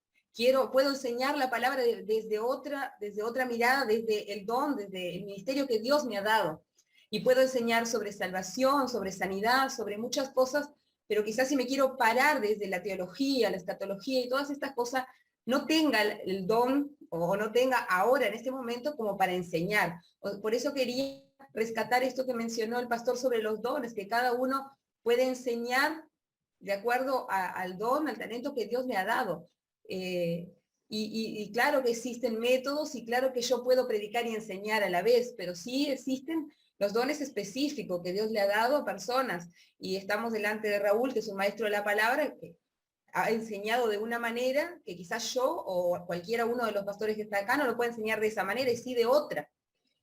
Puedo enseñar la palabra desde otra mirada, desde el don, desde el ministerio que Dios me ha dado. Y puedo enseñar sobre salvación, sobre sanidad, sobre muchas cosas, pero quizás si me quiero parar desde la teología, la escatología y todas estas cosas, no tenga el don o no tenga ahora, en este momento, como para enseñar. Por eso quería rescatar esto que mencionó el pastor sobre los dones, que cada uno puede enseñar de acuerdo al don, al talento que Dios me ha dado. Y claro que existen métodos y claro que yo puedo predicar y enseñar a la vez, pero sí existen los dones específicos que Dios le ha dado a personas. Y estamos delante de Raúl, que es un maestro de la palabra, que ha enseñado de una manera que quizás yo o cualquiera uno de los pastores que está acá no lo puede enseñar de esa manera y sí de otra.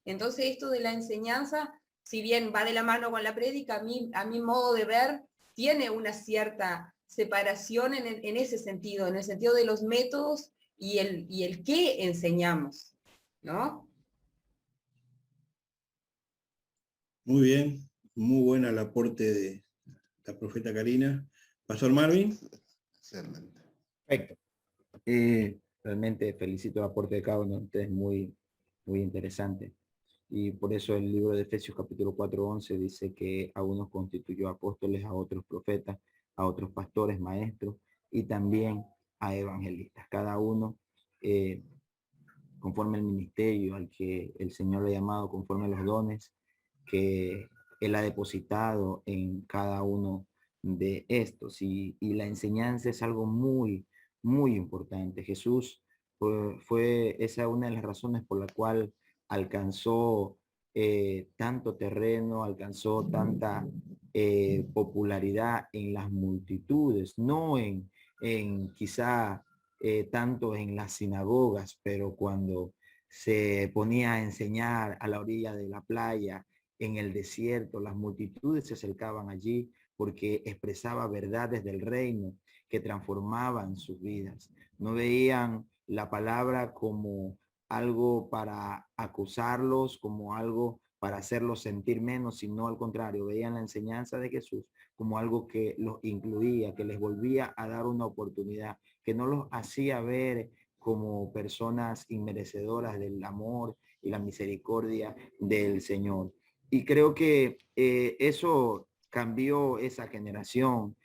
Entonces esto de la enseñanza, si bien va de la mano con la prédica, a mi modo de ver, tiene una cierta separación en ese sentido, en el sentido de los métodos y el qué enseñamos, ¿no? Muy bien, muy buena el aporte de la profeta Karina. Pastor Marvin. Excelente. Perfecto. Realmente felicito el aporte de cada uno de ustedes, muy, muy interesante. Y por eso el libro de Efesios capítulo 4:11 dice que a unos constituyó apóstoles, a otros profetas, a otros pastores, maestros y también a evangelistas. Cada uno conforme al ministerio al que el Señor le ha llamado, conforme a los dones que Él ha depositado en cada uno de estos. Y la enseñanza es algo muy, muy importante. Jesús fue esa una de las razones por la cual alcanzó tanto terreno, alcanzó tanta popularidad en las multitudes, no en quizá tanto en las sinagogas, pero cuando se ponía a enseñar a la orilla de la playa, en el desierto, las multitudes se acercaban allí porque expresaba verdades del reino que transformaban sus vidas. No veían la palabra como algo para acusarlos, como algo para hacerlos sentir menos, sino al contrario, veían la enseñanza de Jesús como algo que los incluía, que les volvía a dar una oportunidad, que no los hacía ver como personas inmerecedoras del amor y la misericordia del Señor. Y creo que eso cambió esa generación,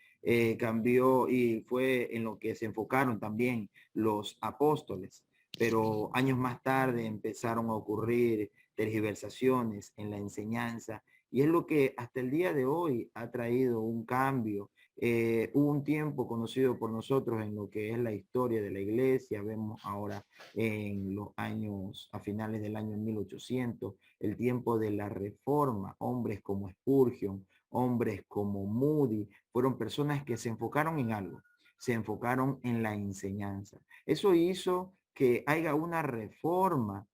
cambió y fue en lo que se enfocaron también los apóstoles. Pero años más tarde empezaron a ocurrir tergiversaciones en la enseñanza y es lo que hasta el día de hoy ha traído un cambio. Hubo un tiempo conocido por nosotros en lo que es la historia de la iglesia. Vemos ahora en los años, a finales del año 1800, el tiempo de la Reforma. Hombres como Spurgeon, hombres como Moody, fueron personas que se enfocaron en algo. se enfocaron en la enseñanza. Eso hizo que haya una reforma,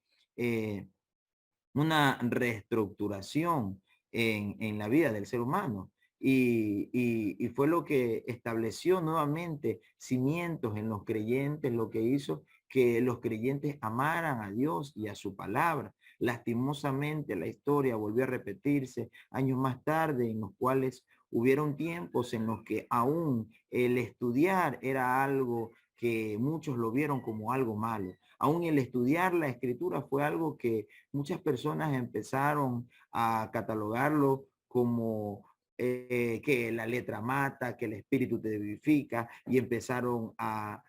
una reestructuración en la vida del ser humano. Y fue lo que estableció nuevamente cimientos en los creyentes, lo que hizo que los creyentes amaran a Dios y a su palabra. Lastimosamente la historia volvió a repetirse años más tarde, en los cuales hubieron tiempos en los que aún el estudiar era algo que muchos lo vieron como algo malo. Aún el estudiar la escritura fue algo que muchas personas empezaron a catalogarlo como que la letra mata, que el espíritu te vivifica, y empezaron a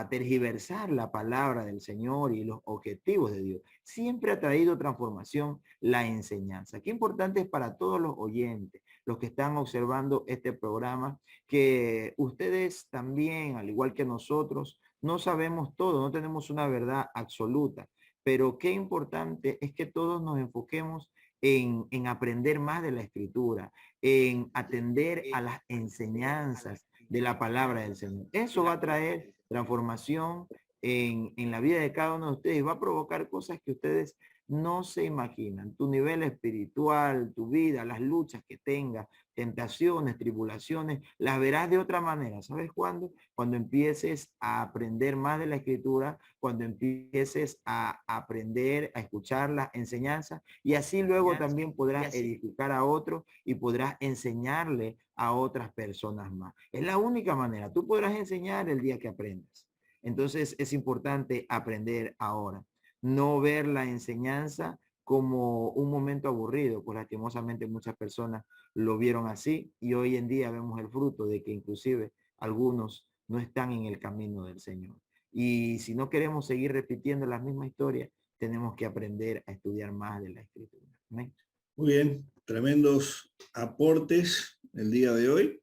tergiversar la palabra del Señor y los objetivos de Dios. Siempre ha traído transformación la enseñanza. Qué importante es para todos los oyentes, los que están observando este programa, que ustedes también, al igual que nosotros, no sabemos todo, no tenemos una verdad absoluta, pero qué importante es que todos nos enfoquemos en aprender más de la escritura, en atender a las enseñanzas de la palabra del Señor. Eso va a traer transformación en la vida de cada uno de ustedes y va a provocar cosas que ustedes no se imaginan. Tu nivel espiritual, tu vida, las luchas que tengas, tentaciones, tribulaciones, las verás de otra manera. ¿Sabes cuándo? Cuando empieces a aprender más de la escritura, cuando empieces a aprender a escuchar las enseñanzas, y así luego también podrás edificar a otros y podrás enseñarle a otras personas más. Es la única manera. Tú podrás enseñar el día que aprendas. Entonces es importante aprender ahora. No ver la enseñanza como un momento aburrido, pues lastimosamente muchas personas lo vieron así, y hoy en día vemos el fruto de que inclusive algunos no están en el camino del Señor. Y si no queremos seguir repitiendo las mismas historias, tenemos que aprender a estudiar más de la escritura. ¿Amén? Muy bien, tremendos aportes el día de hoy.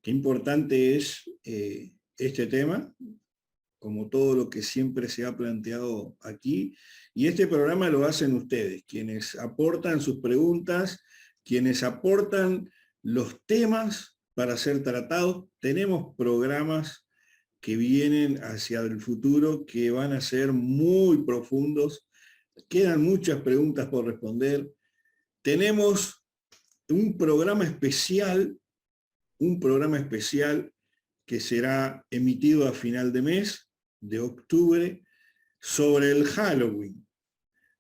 Qué importante es este tema, como todo lo que siempre se ha planteado aquí. Y este programa lo hacen ustedes, quienes aportan sus preguntas, quienes aportan los temas para ser tratados. Tenemos programas que vienen hacia el futuro que van a ser muy profundos. Quedan muchas preguntas por responder. Tenemos un programa especial que será emitido a final de mes, de octubre, sobre el Halloween.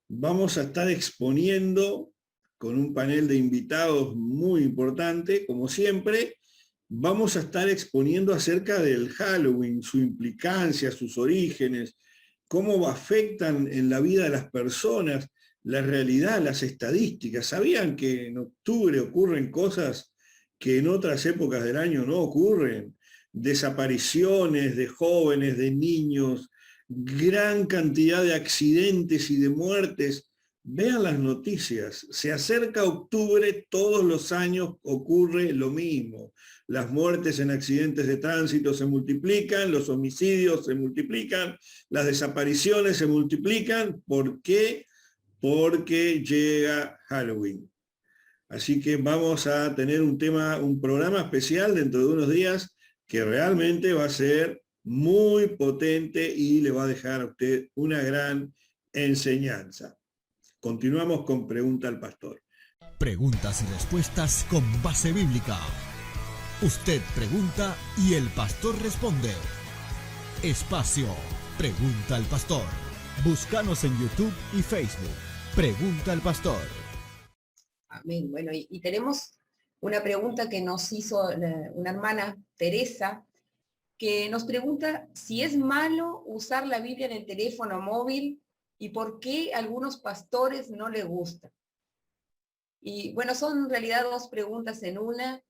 Vamos a estar exponiendo con un panel de invitados muy importante, como siempre. Vamos a estar exponiendo acerca del Halloween, su implicancia, sus orígenes, cómo afectan en la vida de las personas, la realidad, las estadísticas. ¿Sabían que en octubre ocurren cosas que en otras épocas del año no ocurren? Desapariciones de jóvenes, de niños, gran cantidad de accidentes y de muertes. Vean las noticias. Se acerca octubre, todos los años ocurre lo mismo. Las muertes en accidentes de tránsito se multiplican, los homicidios se multiplican, las desapariciones se multiplican. ¿Por qué? Porque llega Halloween. Así que vamos a tener un programa especial dentro de unos días que realmente va a ser muy potente y le va a dejar a usted una gran enseñanza. Continuamos con Pregunta al Pastor. Preguntas y respuestas con base bíblica. Usted pregunta y el pastor responde. Espacio Pregunta al Pastor. Búscanos en YouTube y Facebook. Pregunta al Pastor. Amén. Bueno, y tenemos una pregunta que nos hizo una hermana, Teresa, que nos pregunta si es malo usar la Biblia en el teléfono móvil y por qué a algunos pastores no les gusta. Y bueno, son en realidad dos preguntas en una,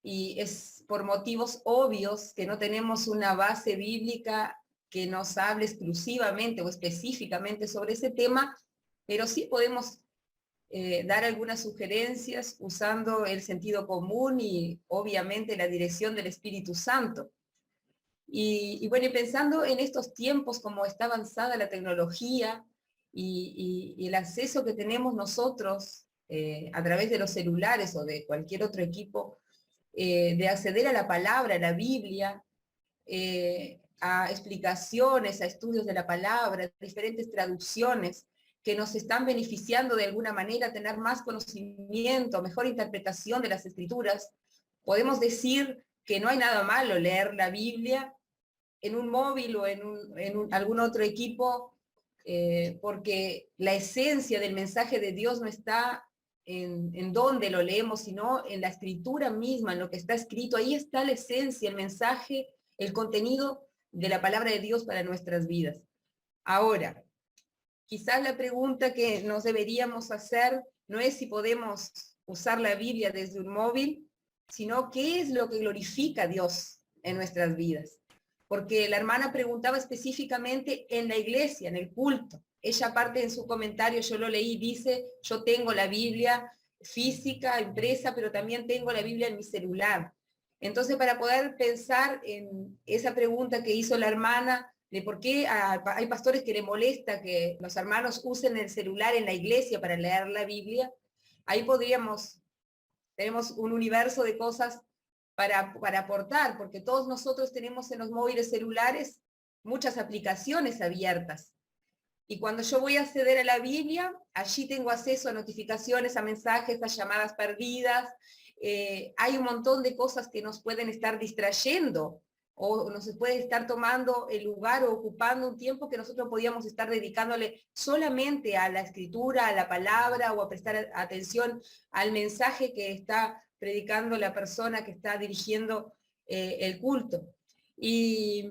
y es por motivos obvios que no tenemos una base bíblica que nos hable exclusivamente o específicamente sobre ese tema, pero sí podemos dar algunas sugerencias usando el sentido común y obviamente la dirección del Espíritu Santo. Y bueno, y pensando en estos tiempos, como está avanzada la tecnología y el acceso que tenemos nosotros a través de los celulares o de cualquier otro equipo, de acceder a la palabra, a la Biblia, a explicaciones, a estudios de la palabra, diferentes traducciones que nos están beneficiando de alguna manera a tener más conocimiento, mejor interpretación de las escrituras, podemos decir que no hay nada malo leer la Biblia en un móvil o en algún otro equipo, porque la esencia del mensaje de Dios no está en dónde lo leemos, sino en la escritura misma, en lo que está escrito. Ahí está la esencia, el mensaje, el contenido de la palabra de Dios para nuestras vidas. Ahora, quizás la pregunta que nos deberíamos hacer no es si podemos usar la Biblia desde un móvil, sino qué es lo que glorifica a Dios en nuestras vidas. Porque la hermana preguntaba específicamente en la iglesia, en el culto. Ella aparte en su comentario, yo lo leí, dice, yo tengo la Biblia física, impresa, pero también tengo la Biblia en mi celular. Entonces, para poder pensar en esa pregunta que hizo la hermana, de por qué hay pastores que le molesta que los hermanos usen el celular en la iglesia para leer la Biblia, ahí tenemos un universo de cosas para aportar, porque todos nosotros tenemos en los móviles celulares muchas aplicaciones abiertas. Y cuando yo voy a acceder a la Biblia, allí tengo acceso a notificaciones, a mensajes, a llamadas perdidas. Hay un montón de cosas que nos pueden estar distrayendo o nos puede estar tomando el lugar o ocupando un tiempo que nosotros podíamos estar dedicándole solamente a la escritura, a la palabra o a prestar atención al mensaje que está predicando la persona que está dirigiendo el culto. Y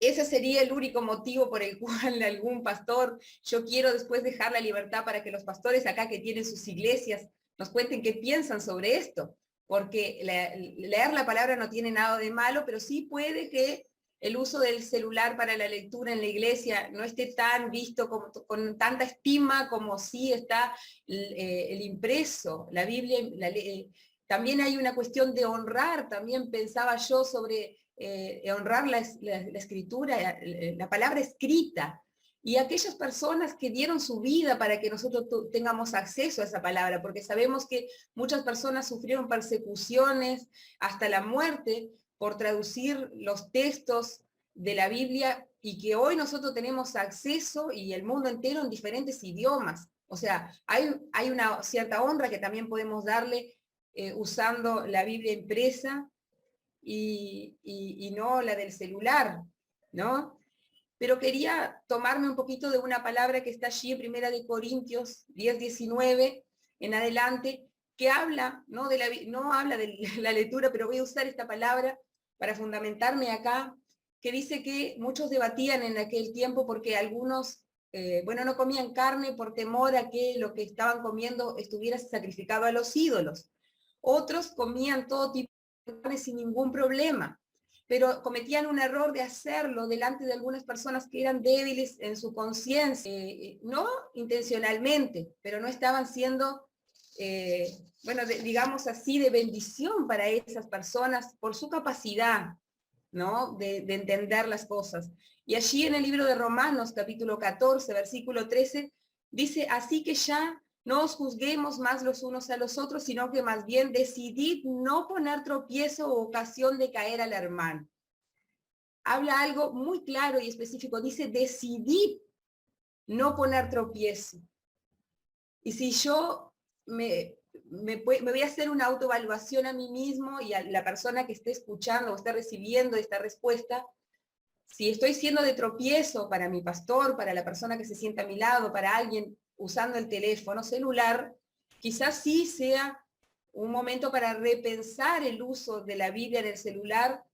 ese sería el único motivo por el cual algún pastor, yo quiero después dejar la libertad para que los pastores acá que tienen sus iglesias nos cuenten qué piensan sobre esto, porque leer la palabra no tiene nada de malo, pero sí puede que el uso del celular para la lectura en la iglesia no esté tan visto con tanta estima como sí está el impreso, la Biblia. También hay una cuestión de honrar, también pensaba yo sobre honrar la escritura, la palabra escrita, y aquellas personas que dieron su vida para que nosotros tengamos acceso a esa palabra, porque sabemos que muchas personas sufrieron persecuciones hasta la muerte por traducir los textos de la Biblia, y que hoy nosotros tenemos acceso y el mundo entero en diferentes idiomas. O sea, hay una cierta honra que también podemos darle usando la Biblia impresa y no la del celular, ¿no? Pero quería tomarme un poquito de una palabra que está allí en 1 Corintios 10:19 en adelante, que habla, no habla de la lectura, pero voy a usar esta palabra para fundamentarme acá, que dice que muchos debatían en aquel tiempo porque algunos, no comían carne por temor a que lo que estaban comiendo estuviera sacrificado a los ídolos. Otros comían todo tipo de carne sin ningún problema, pero cometían un error de hacerlo delante de algunas personas que eran débiles en su conciencia, no intencionalmente, pero no estaban siendo, digamos así, de bendición para esas personas por su capacidad, ¿no? de entender las cosas. Y allí en el libro de Romanos, capítulo 14, versículo 13, dice, así que ya no os juzguemos más los unos a los otros, sino que más bien decidid no poner tropiezo o ocasión de caer al hermano. Habla algo muy claro y específico. Dice, decidid no poner tropiezo. Y si yo me voy a hacer una autoevaluación a mí mismo y a la persona que esté escuchando o esté recibiendo esta respuesta, si estoy siendo de tropiezo para mi pastor, para la persona que se sienta a mi lado, para alguien usando el teléfono celular, quizás sí sea un momento para repensar el uso de la Biblia en el celular,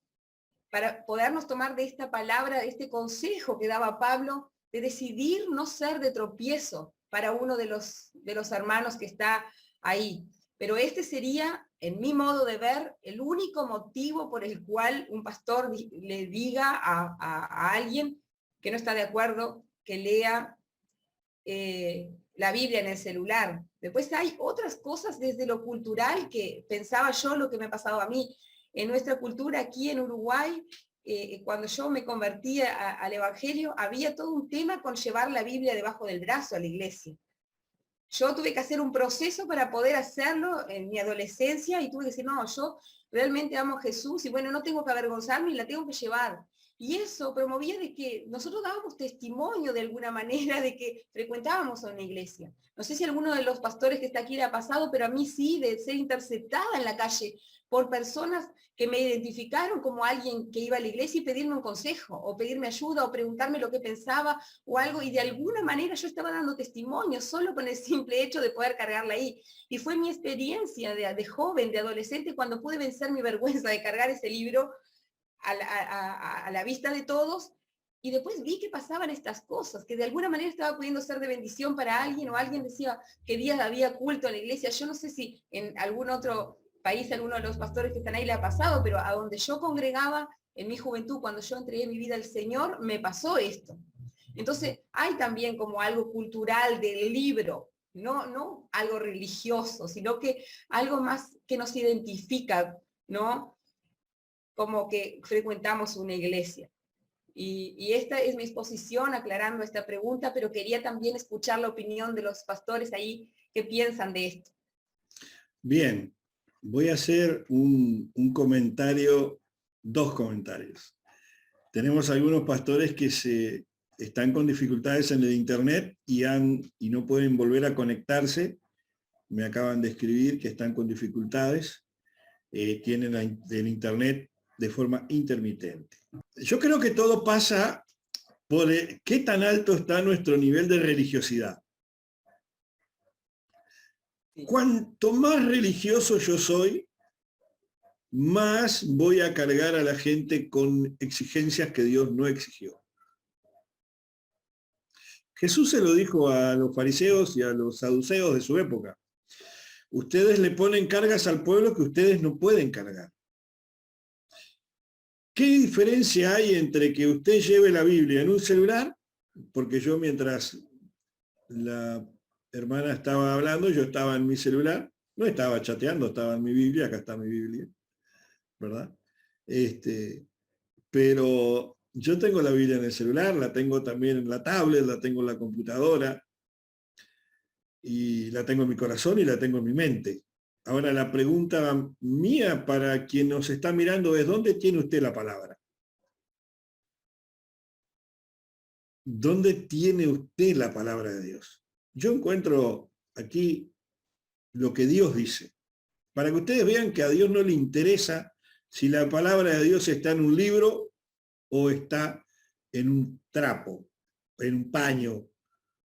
para podernos tomar de esta palabra, de este consejo que daba Pablo, de decidir no ser de tropiezo para uno de los hermanos que está ahí. Pero este sería, en mi modo de ver, el único motivo por el cual un pastor le diga a alguien que no está de acuerdo que lea la Biblia en el celular. Después hay otras cosas desde lo cultural que pensaba yo, lo que me ha pasado a mí. En nuestra cultura aquí en Uruguay, cuando yo me convertí al Evangelio, había todo un tema con llevar la Biblia debajo del brazo a la iglesia. yo tuve que hacer un proceso para poder hacerlo en mi adolescencia y tuve que decir, no, yo realmente amo a Jesús y bueno, no tengo que avergonzarme y la tengo que llevar. Y eso promovía de que nosotros dábamos testimonio de alguna manera de que frecuentábamos a una iglesia. No sé si alguno de los pastores que está aquí le ha pasado, pero a mí sí, de ser interceptada en la calle por personas que me identificaron como alguien que iba a la iglesia y pedirme un consejo, o pedirme ayuda, o preguntarme lo que pensaba, o algo, y de alguna manera yo estaba dando testimonio solo con el simple hecho de poder cargarla ahí. Y fue mi experiencia de joven, de adolescente, cuando pude vencer mi vergüenza de cargar ese libro a la vista de todos, y después vi que pasaban estas cosas, que de alguna manera estaba pudiendo ser de bendición para alguien, o alguien decía que días había culto en la iglesia. Yo no sé si en algún otro país, alguno de los pastores que están ahí le ha pasado, pero a donde yo congregaba en mi juventud, cuando yo entregué mi vida al Señor, me pasó esto. Entonces, hay también como algo cultural del libro, no algo religioso, sino que algo más que nos identifica, ¿no? Como que frecuentamos una iglesia. Y esta es mi exposición aclarando esta pregunta, pero quería también escuchar la opinión de los pastores ahí que piensan de esto. Bien, voy a hacer un comentario, dos comentarios. Tenemos algunos pastores que están con dificultades en el internet y no pueden volver a conectarse. Me acaban de escribir que están con dificultades, tienen el internet de forma intermitente. Yo creo que todo pasa por qué tan alto está nuestro nivel de religiosidad. Cuanto más religioso yo soy, más voy a cargar a la gente con exigencias que Dios no exigió. Jesús se lo dijo a los fariseos y a los saduceos de su época. Ustedes le ponen cargas al pueblo que ustedes no pueden cargar. ¿Qué diferencia hay entre que usted lleve la Biblia en un celular? Porque yo, mientras la hermana estaba hablando, yo estaba en mi celular, no estaba chateando, estaba en mi Biblia, acá está mi Biblia, ¿verdad? Pero yo tengo la Biblia en el celular, la tengo también en la tablet, la tengo en la computadora, y la tengo en mi corazón y la tengo en mi mente. Ahora la pregunta mía para quien nos está mirando es, ¿dónde tiene usted la palabra? ¿Dónde tiene usted la palabra de Dios? Yo encuentro aquí lo que Dios dice, para que ustedes vean que a Dios no le interesa si la palabra de Dios está en un libro o está en un trapo, en un paño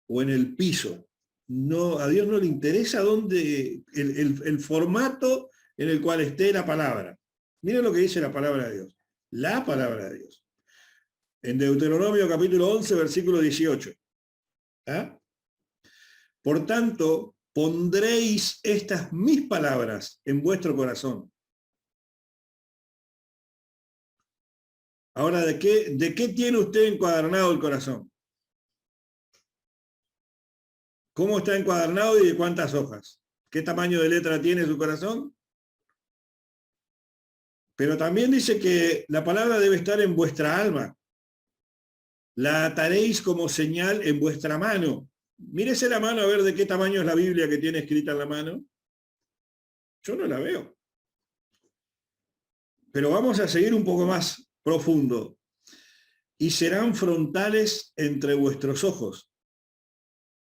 o en el piso. No, a Dios no le interesa dónde, el formato en el cual esté la palabra. Miren lo que dice la palabra de Dios. La palabra de Dios. En Deuteronomio capítulo 11, versículo 18. ¿Ah? Por tanto, pondréis estas mis palabras en vuestro corazón. Ahora, ¿de qué tiene usted encuadernado el corazón? ¿Cómo está encuadernado y de cuántas hojas? ¿Qué tamaño de letra tiene su corazón? Pero también dice que la palabra debe estar en vuestra alma. La ataréis como señal en vuestra mano. Mírese la mano a ver de qué tamaño es la Biblia que tiene escrita en la mano. Yo no la veo. Pero vamos a seguir un poco más profundo. Y serán frontales entre vuestros ojos.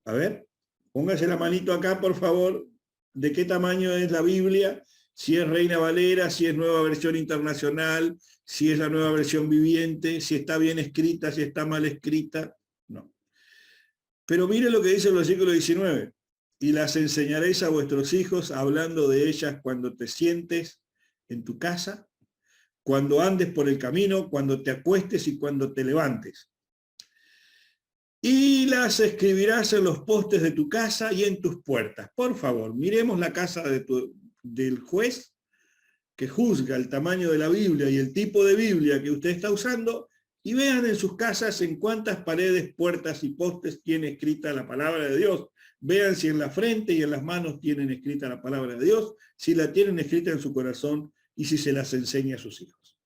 A ver, póngase la manito acá, por favor. ¿De qué tamaño es la Biblia? Si es Reina Valera, si es Nueva Versión Internacional, si es la Nueva Versión Viviente, si está bien escrita, si está mal escrita. No. Pero mire lo que dice el versículo 19. Y las enseñaréis a vuestros hijos, hablando de ellas cuando te sientes en tu casa, cuando andes por el camino, cuando te acuestes y cuando te levantes. Y las escribirás en los postes de tu casa y en tus puertas. Por favor, miremos la casa del juez que juzga el tamaño de la Biblia y el tipo de Biblia que usted está usando, y vean en sus casas en cuántas paredes, puertas y postes tiene escrita la palabra de Dios. Vean si en la frente y en las manos tienen escrita la palabra de Dios, si la tienen escrita en su corazón y si se las enseña a sus hijos.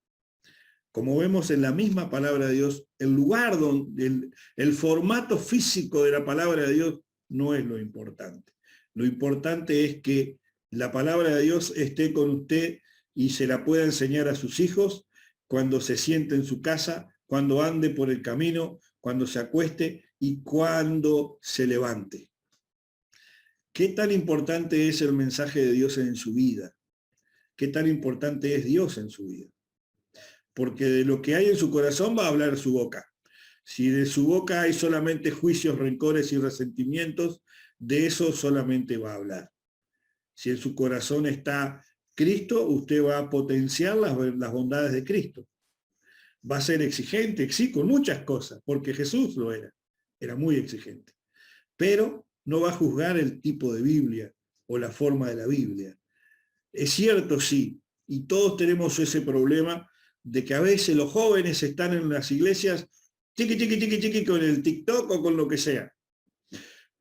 Como vemos en la misma palabra de Dios, el lugar donde el formato físico de la palabra de Dios no es lo importante. Lo importante es que la palabra de Dios esté con usted y se la pueda enseñar a sus hijos cuando se siente en su casa, cuando ande por el camino, cuando se acueste y cuando se levante. ¿Qué tan importante es el mensaje de Dios en su vida? ¿Qué tan importante es Dios en su vida? Porque de lo que hay en su corazón va a hablar su boca. Si de su boca hay solamente juicios, rencores y resentimientos, de eso solamente va a hablar. Si en su corazón está Cristo, usted va a potenciar las bondades de Cristo. Va a ser exigente, sí, con muchas cosas, porque Jesús lo era muy exigente. Pero no va a juzgar el tipo de Biblia o la forma de la Biblia. Es cierto, sí, y todos tenemos ese problema de que a veces los jóvenes están en las iglesias chiqui con el TikTok o con lo que sea.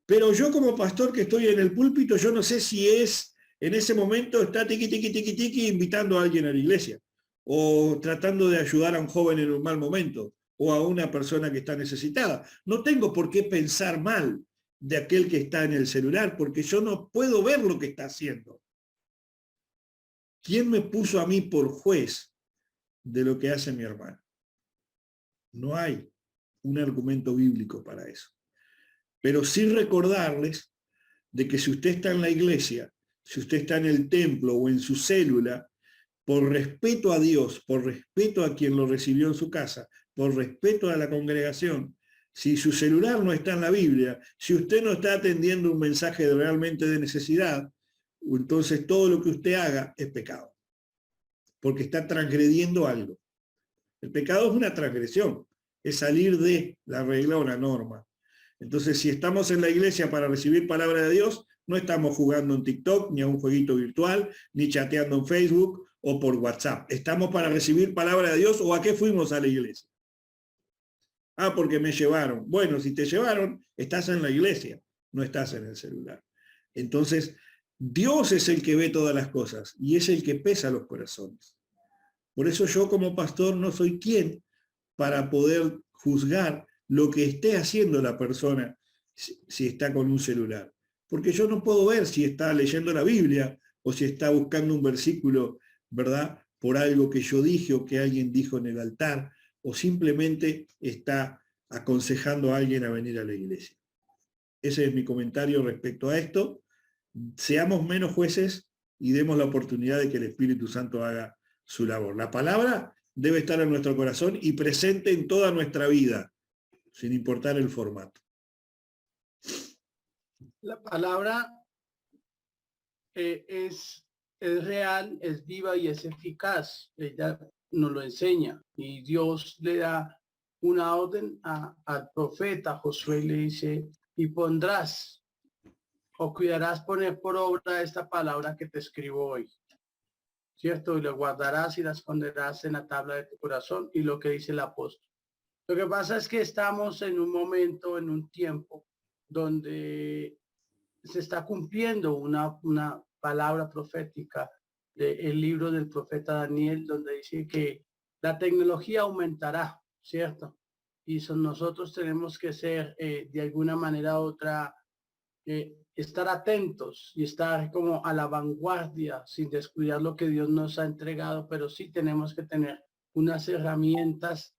Pero yo como pastor que estoy en el púlpito, yo no sé si es en ese momento está tiqui invitando a alguien a la iglesia o tratando de ayudar a un joven en un mal momento o a una persona que está necesitada. No tengo por qué pensar mal de aquel que está en el celular porque yo no puedo ver lo que está haciendo. ¿Quién me puso a mí por juez de lo que hace mi hermano? No hay un argumento bíblico para eso. Pero sí recordarles de que si usted está en la iglesia, si usted está en el templo o en su célula, por respeto a Dios, por respeto a quien lo recibió en su casa, por respeto a la congregación, si su celular no está en la Biblia, si usted no está atendiendo un mensaje realmente de necesidad, entonces todo lo que usted haga es pecado, porque está transgrediendo algo. El pecado es una transgresión, es salir de la regla o la norma. Entonces, si estamos en la iglesia para recibir palabra de Dios, no estamos jugando en TikTok, ni a un jueguito virtual, ni chateando en Facebook o por WhatsApp. Estamos para recibir palabra de Dios. ¿O a qué fuimos a la iglesia? Ah, porque me llevaron. Bueno, si te llevaron, estás en la iglesia, no estás en el celular. Entonces, Dios es el que ve todas las cosas y es el que pesa los corazones. Por eso yo como pastor no soy quien para poder juzgar lo que esté haciendo la persona si está con un celular. Porque yo no puedo ver si está leyendo la Biblia o si está buscando un versículo, ¿verdad? Por algo que yo dije o que alguien dijo en el altar, o simplemente está aconsejando a alguien a venir a la iglesia. Ese es mi comentario respecto a esto. Seamos menos jueces y demos la oportunidad de que el Espíritu Santo haga su labor. La palabra debe estar en nuestro corazón y presente en toda nuestra vida, sin importar el formato. La palabra es real, es viva y es eficaz. Ella nos lo enseña y Dios le da una orden al profeta Josué, le dice, y pondrás o cuidarás poner por obra esta palabra que te escribo hoy, ¿cierto? Y lo guardarás y la esconderás en la tabla de tu corazón, y lo que dice el apóstol. Lo que pasa es que estamos en un momento, en un tiempo, donde se está cumpliendo una palabra profética del libro del profeta Daniel, donde dice que la tecnología aumentará, ¿cierto? Y nosotros tenemos que ser, de alguna manera u otra, estar atentos y estar como a la vanguardia sin descuidar lo que Dios nos ha entregado, pero sí tenemos que tener unas herramientas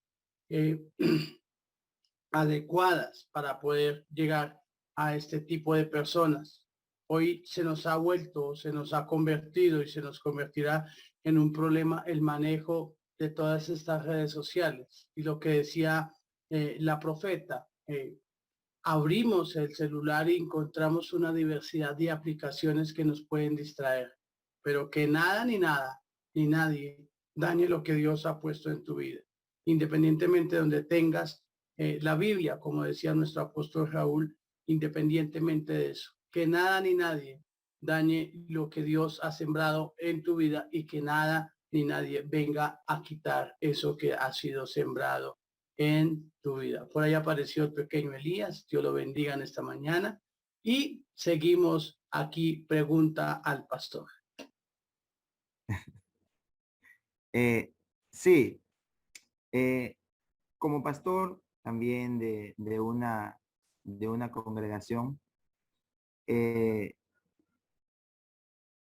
adecuadas para poder llegar a este tipo de personas. Hoy se nos ha vuelto, se nos ha convertido y se nos convertirá en un problema el manejo de todas estas redes sociales. Y lo que decía la profeta, abrimos el celular y encontramos una diversidad de aplicaciones que nos pueden distraer, pero que nada ni nadie dañe lo que Dios ha puesto en tu vida, independientemente de donde tengas la Biblia, como decía nuestro apóstol Raúl, independientemente de eso, que nada ni nadie dañe lo que Dios ha sembrado en tu vida y que nada ni nadie venga a quitar eso que ha sido sembrado en tu vida. Por ahí apareció el pequeño Elías, Dios lo bendiga en esta mañana y seguimos aquí, pregunta al pastor. Sí, como pastor también de una congregación,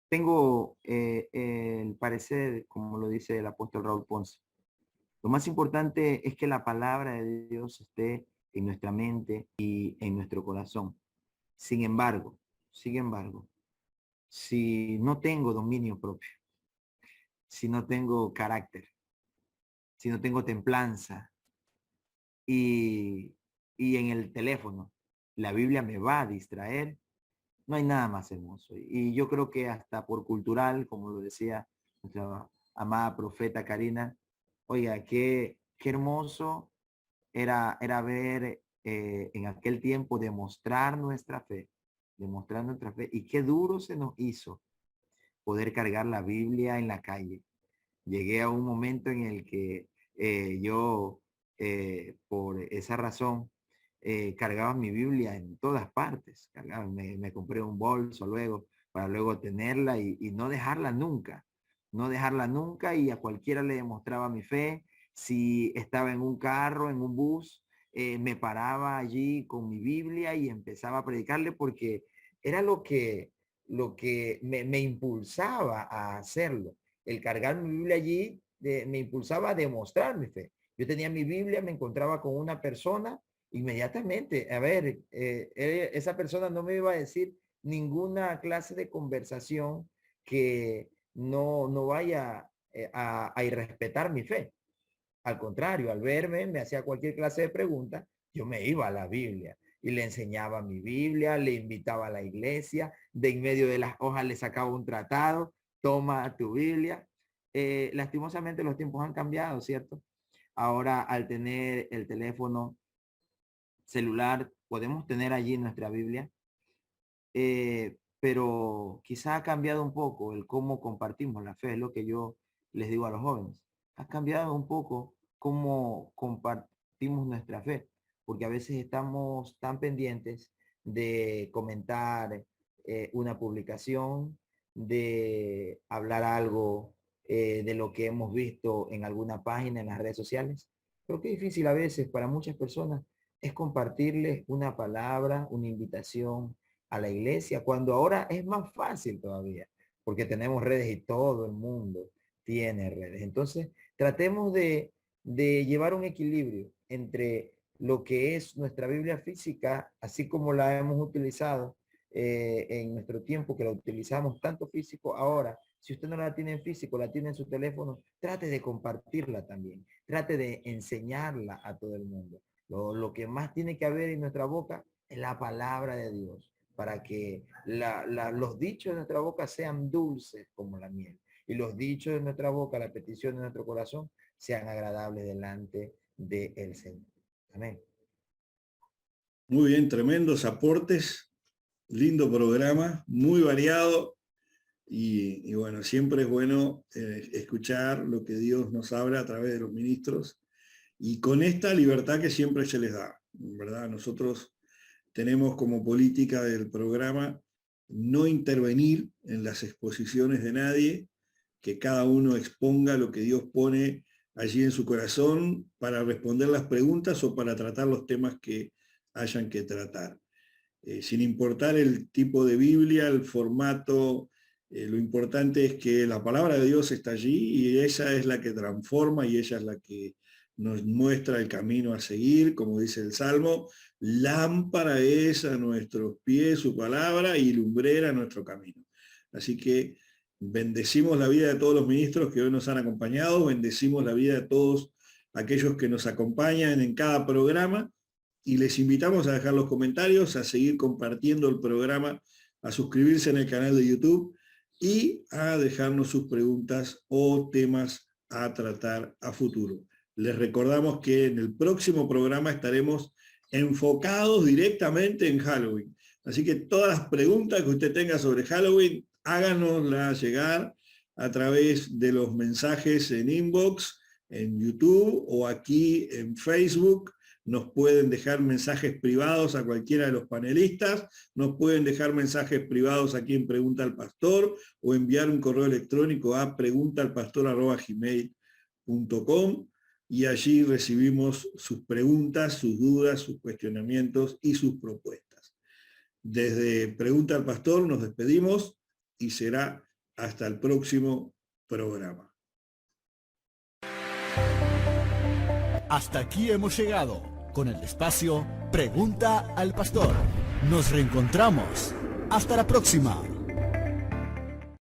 Tengo el parecer, como lo dice el apóstol Raúl Ponce. Lo más importante es que la palabra de Dios esté en nuestra mente y en nuestro corazón. Sin embargo, si no tengo dominio propio, si no tengo carácter, si no tengo templanza y en el teléfono la Biblia me va a distraer, no hay nada más hermoso. Y yo creo que hasta por cultural, como lo decía nuestra amada profeta Karina, oiga, qué hermoso era ver en aquel tiempo demostrar nuestra fe, y qué duro se nos hizo poder cargar la Biblia en la calle. Llegué a un momento en el que yo, por esa razón, cargaba mi Biblia en todas partes. Me compré un bolso luego para luego tenerla y no dejarla nunca. No dejarla nunca, y a cualquiera le demostraba mi fe. Si estaba en un carro, en un bus, me paraba allí con mi Biblia y empezaba a predicarle, porque era lo que me impulsaba a hacerlo. El cargar mi Biblia allí me impulsaba a demostrar mi fe. Yo tenía mi Biblia, me encontraba con una persona, inmediatamente, a ver, esa persona no me iba a decir ninguna clase de conversación que no vaya a irrespetar mi fe. Al contrario, al verme, me hacía cualquier clase de pregunta, yo me iba a la Biblia y le enseñaba mi Biblia, le invitaba a la iglesia, de en medio de las hojas le sacaba un tratado, toma tu Biblia. Lastimosamente los tiempos han cambiado, ¿cierto? Ahora, al tener el teléfono celular, podemos tener allí nuestra Biblia, pero quizá ha cambiado un poco el cómo compartimos la fe, es lo que yo les digo a los jóvenes. Ha cambiado un poco cómo compartimos nuestra fe, porque a veces estamos tan pendientes de comentar una publicación, de hablar algo de lo que hemos visto en alguna página en las redes sociales. Pero qué difícil a veces para muchas personas es compartirles una palabra, una invitación a la iglesia, cuando ahora es más fácil todavía, porque tenemos redes y todo el mundo tiene redes. Entonces, tratemos de llevar un equilibrio entre lo que es nuestra Biblia física, así como la hemos utilizado en nuestro tiempo, que la utilizamos tanto físico. Ahora, si usted no la tiene en físico, la tiene en su teléfono, trate de compartirla también, trate de enseñarla a todo el mundo. Lo que más tiene que haber en nuestra boca es la palabra de Dios, para que los dichos de nuestra boca sean dulces como la miel, y los dichos de nuestra boca, la petición de nuestro corazón, sean agradables delante del Señor. Amén. Muy bien, tremendos aportes, lindo programa, muy variado, y bueno, siempre es bueno escuchar lo que Dios nos habla a través de los ministros, y con esta libertad que siempre se les da, ¿verdad? Nosotros tenemos como política del programa no intervenir en las exposiciones de nadie, que cada uno exponga lo que Dios pone allí en su corazón para responder las preguntas o para tratar los temas que hayan que tratar. Sin importar el tipo de Biblia, el formato, lo importante es que la palabra de Dios está allí, y ella es la que transforma, y ella es la que nos muestra el camino a seguir, como dice el Salmo: lámpara es a nuestros pies su palabra y lumbrera a nuestro camino. Así que bendecimos la vida de todos los ministros que hoy nos han acompañado, bendecimos la vida de todos aquellos que nos acompañan en cada programa, y les invitamos a dejar los comentarios, a seguir compartiendo el programa, a suscribirse en el canal de YouTube y a dejarnos sus preguntas o temas a tratar a futuro. Les recordamos que en el próximo programa estaremos enfocados directamente en Halloween. Así que todas las preguntas que usted tenga sobre Halloween, háganoslas llegar a través de los mensajes en inbox, en YouTube o aquí en Facebook. Nos pueden dejar mensajes privados a cualquiera de los panelistas, nos pueden dejar mensajes privados aquí en Pregunta al Pastor, o enviar un correo electrónico a preguntalpastor@gmail.com, y allí recibimos sus preguntas, sus dudas, sus cuestionamientos y sus propuestas. Desde Pregunta al Pastor nos despedimos y será hasta el próximo programa. Hasta aquí hemos llegado con el espacio Pregunta al Pastor. Nos reencontramos. Hasta la próxima.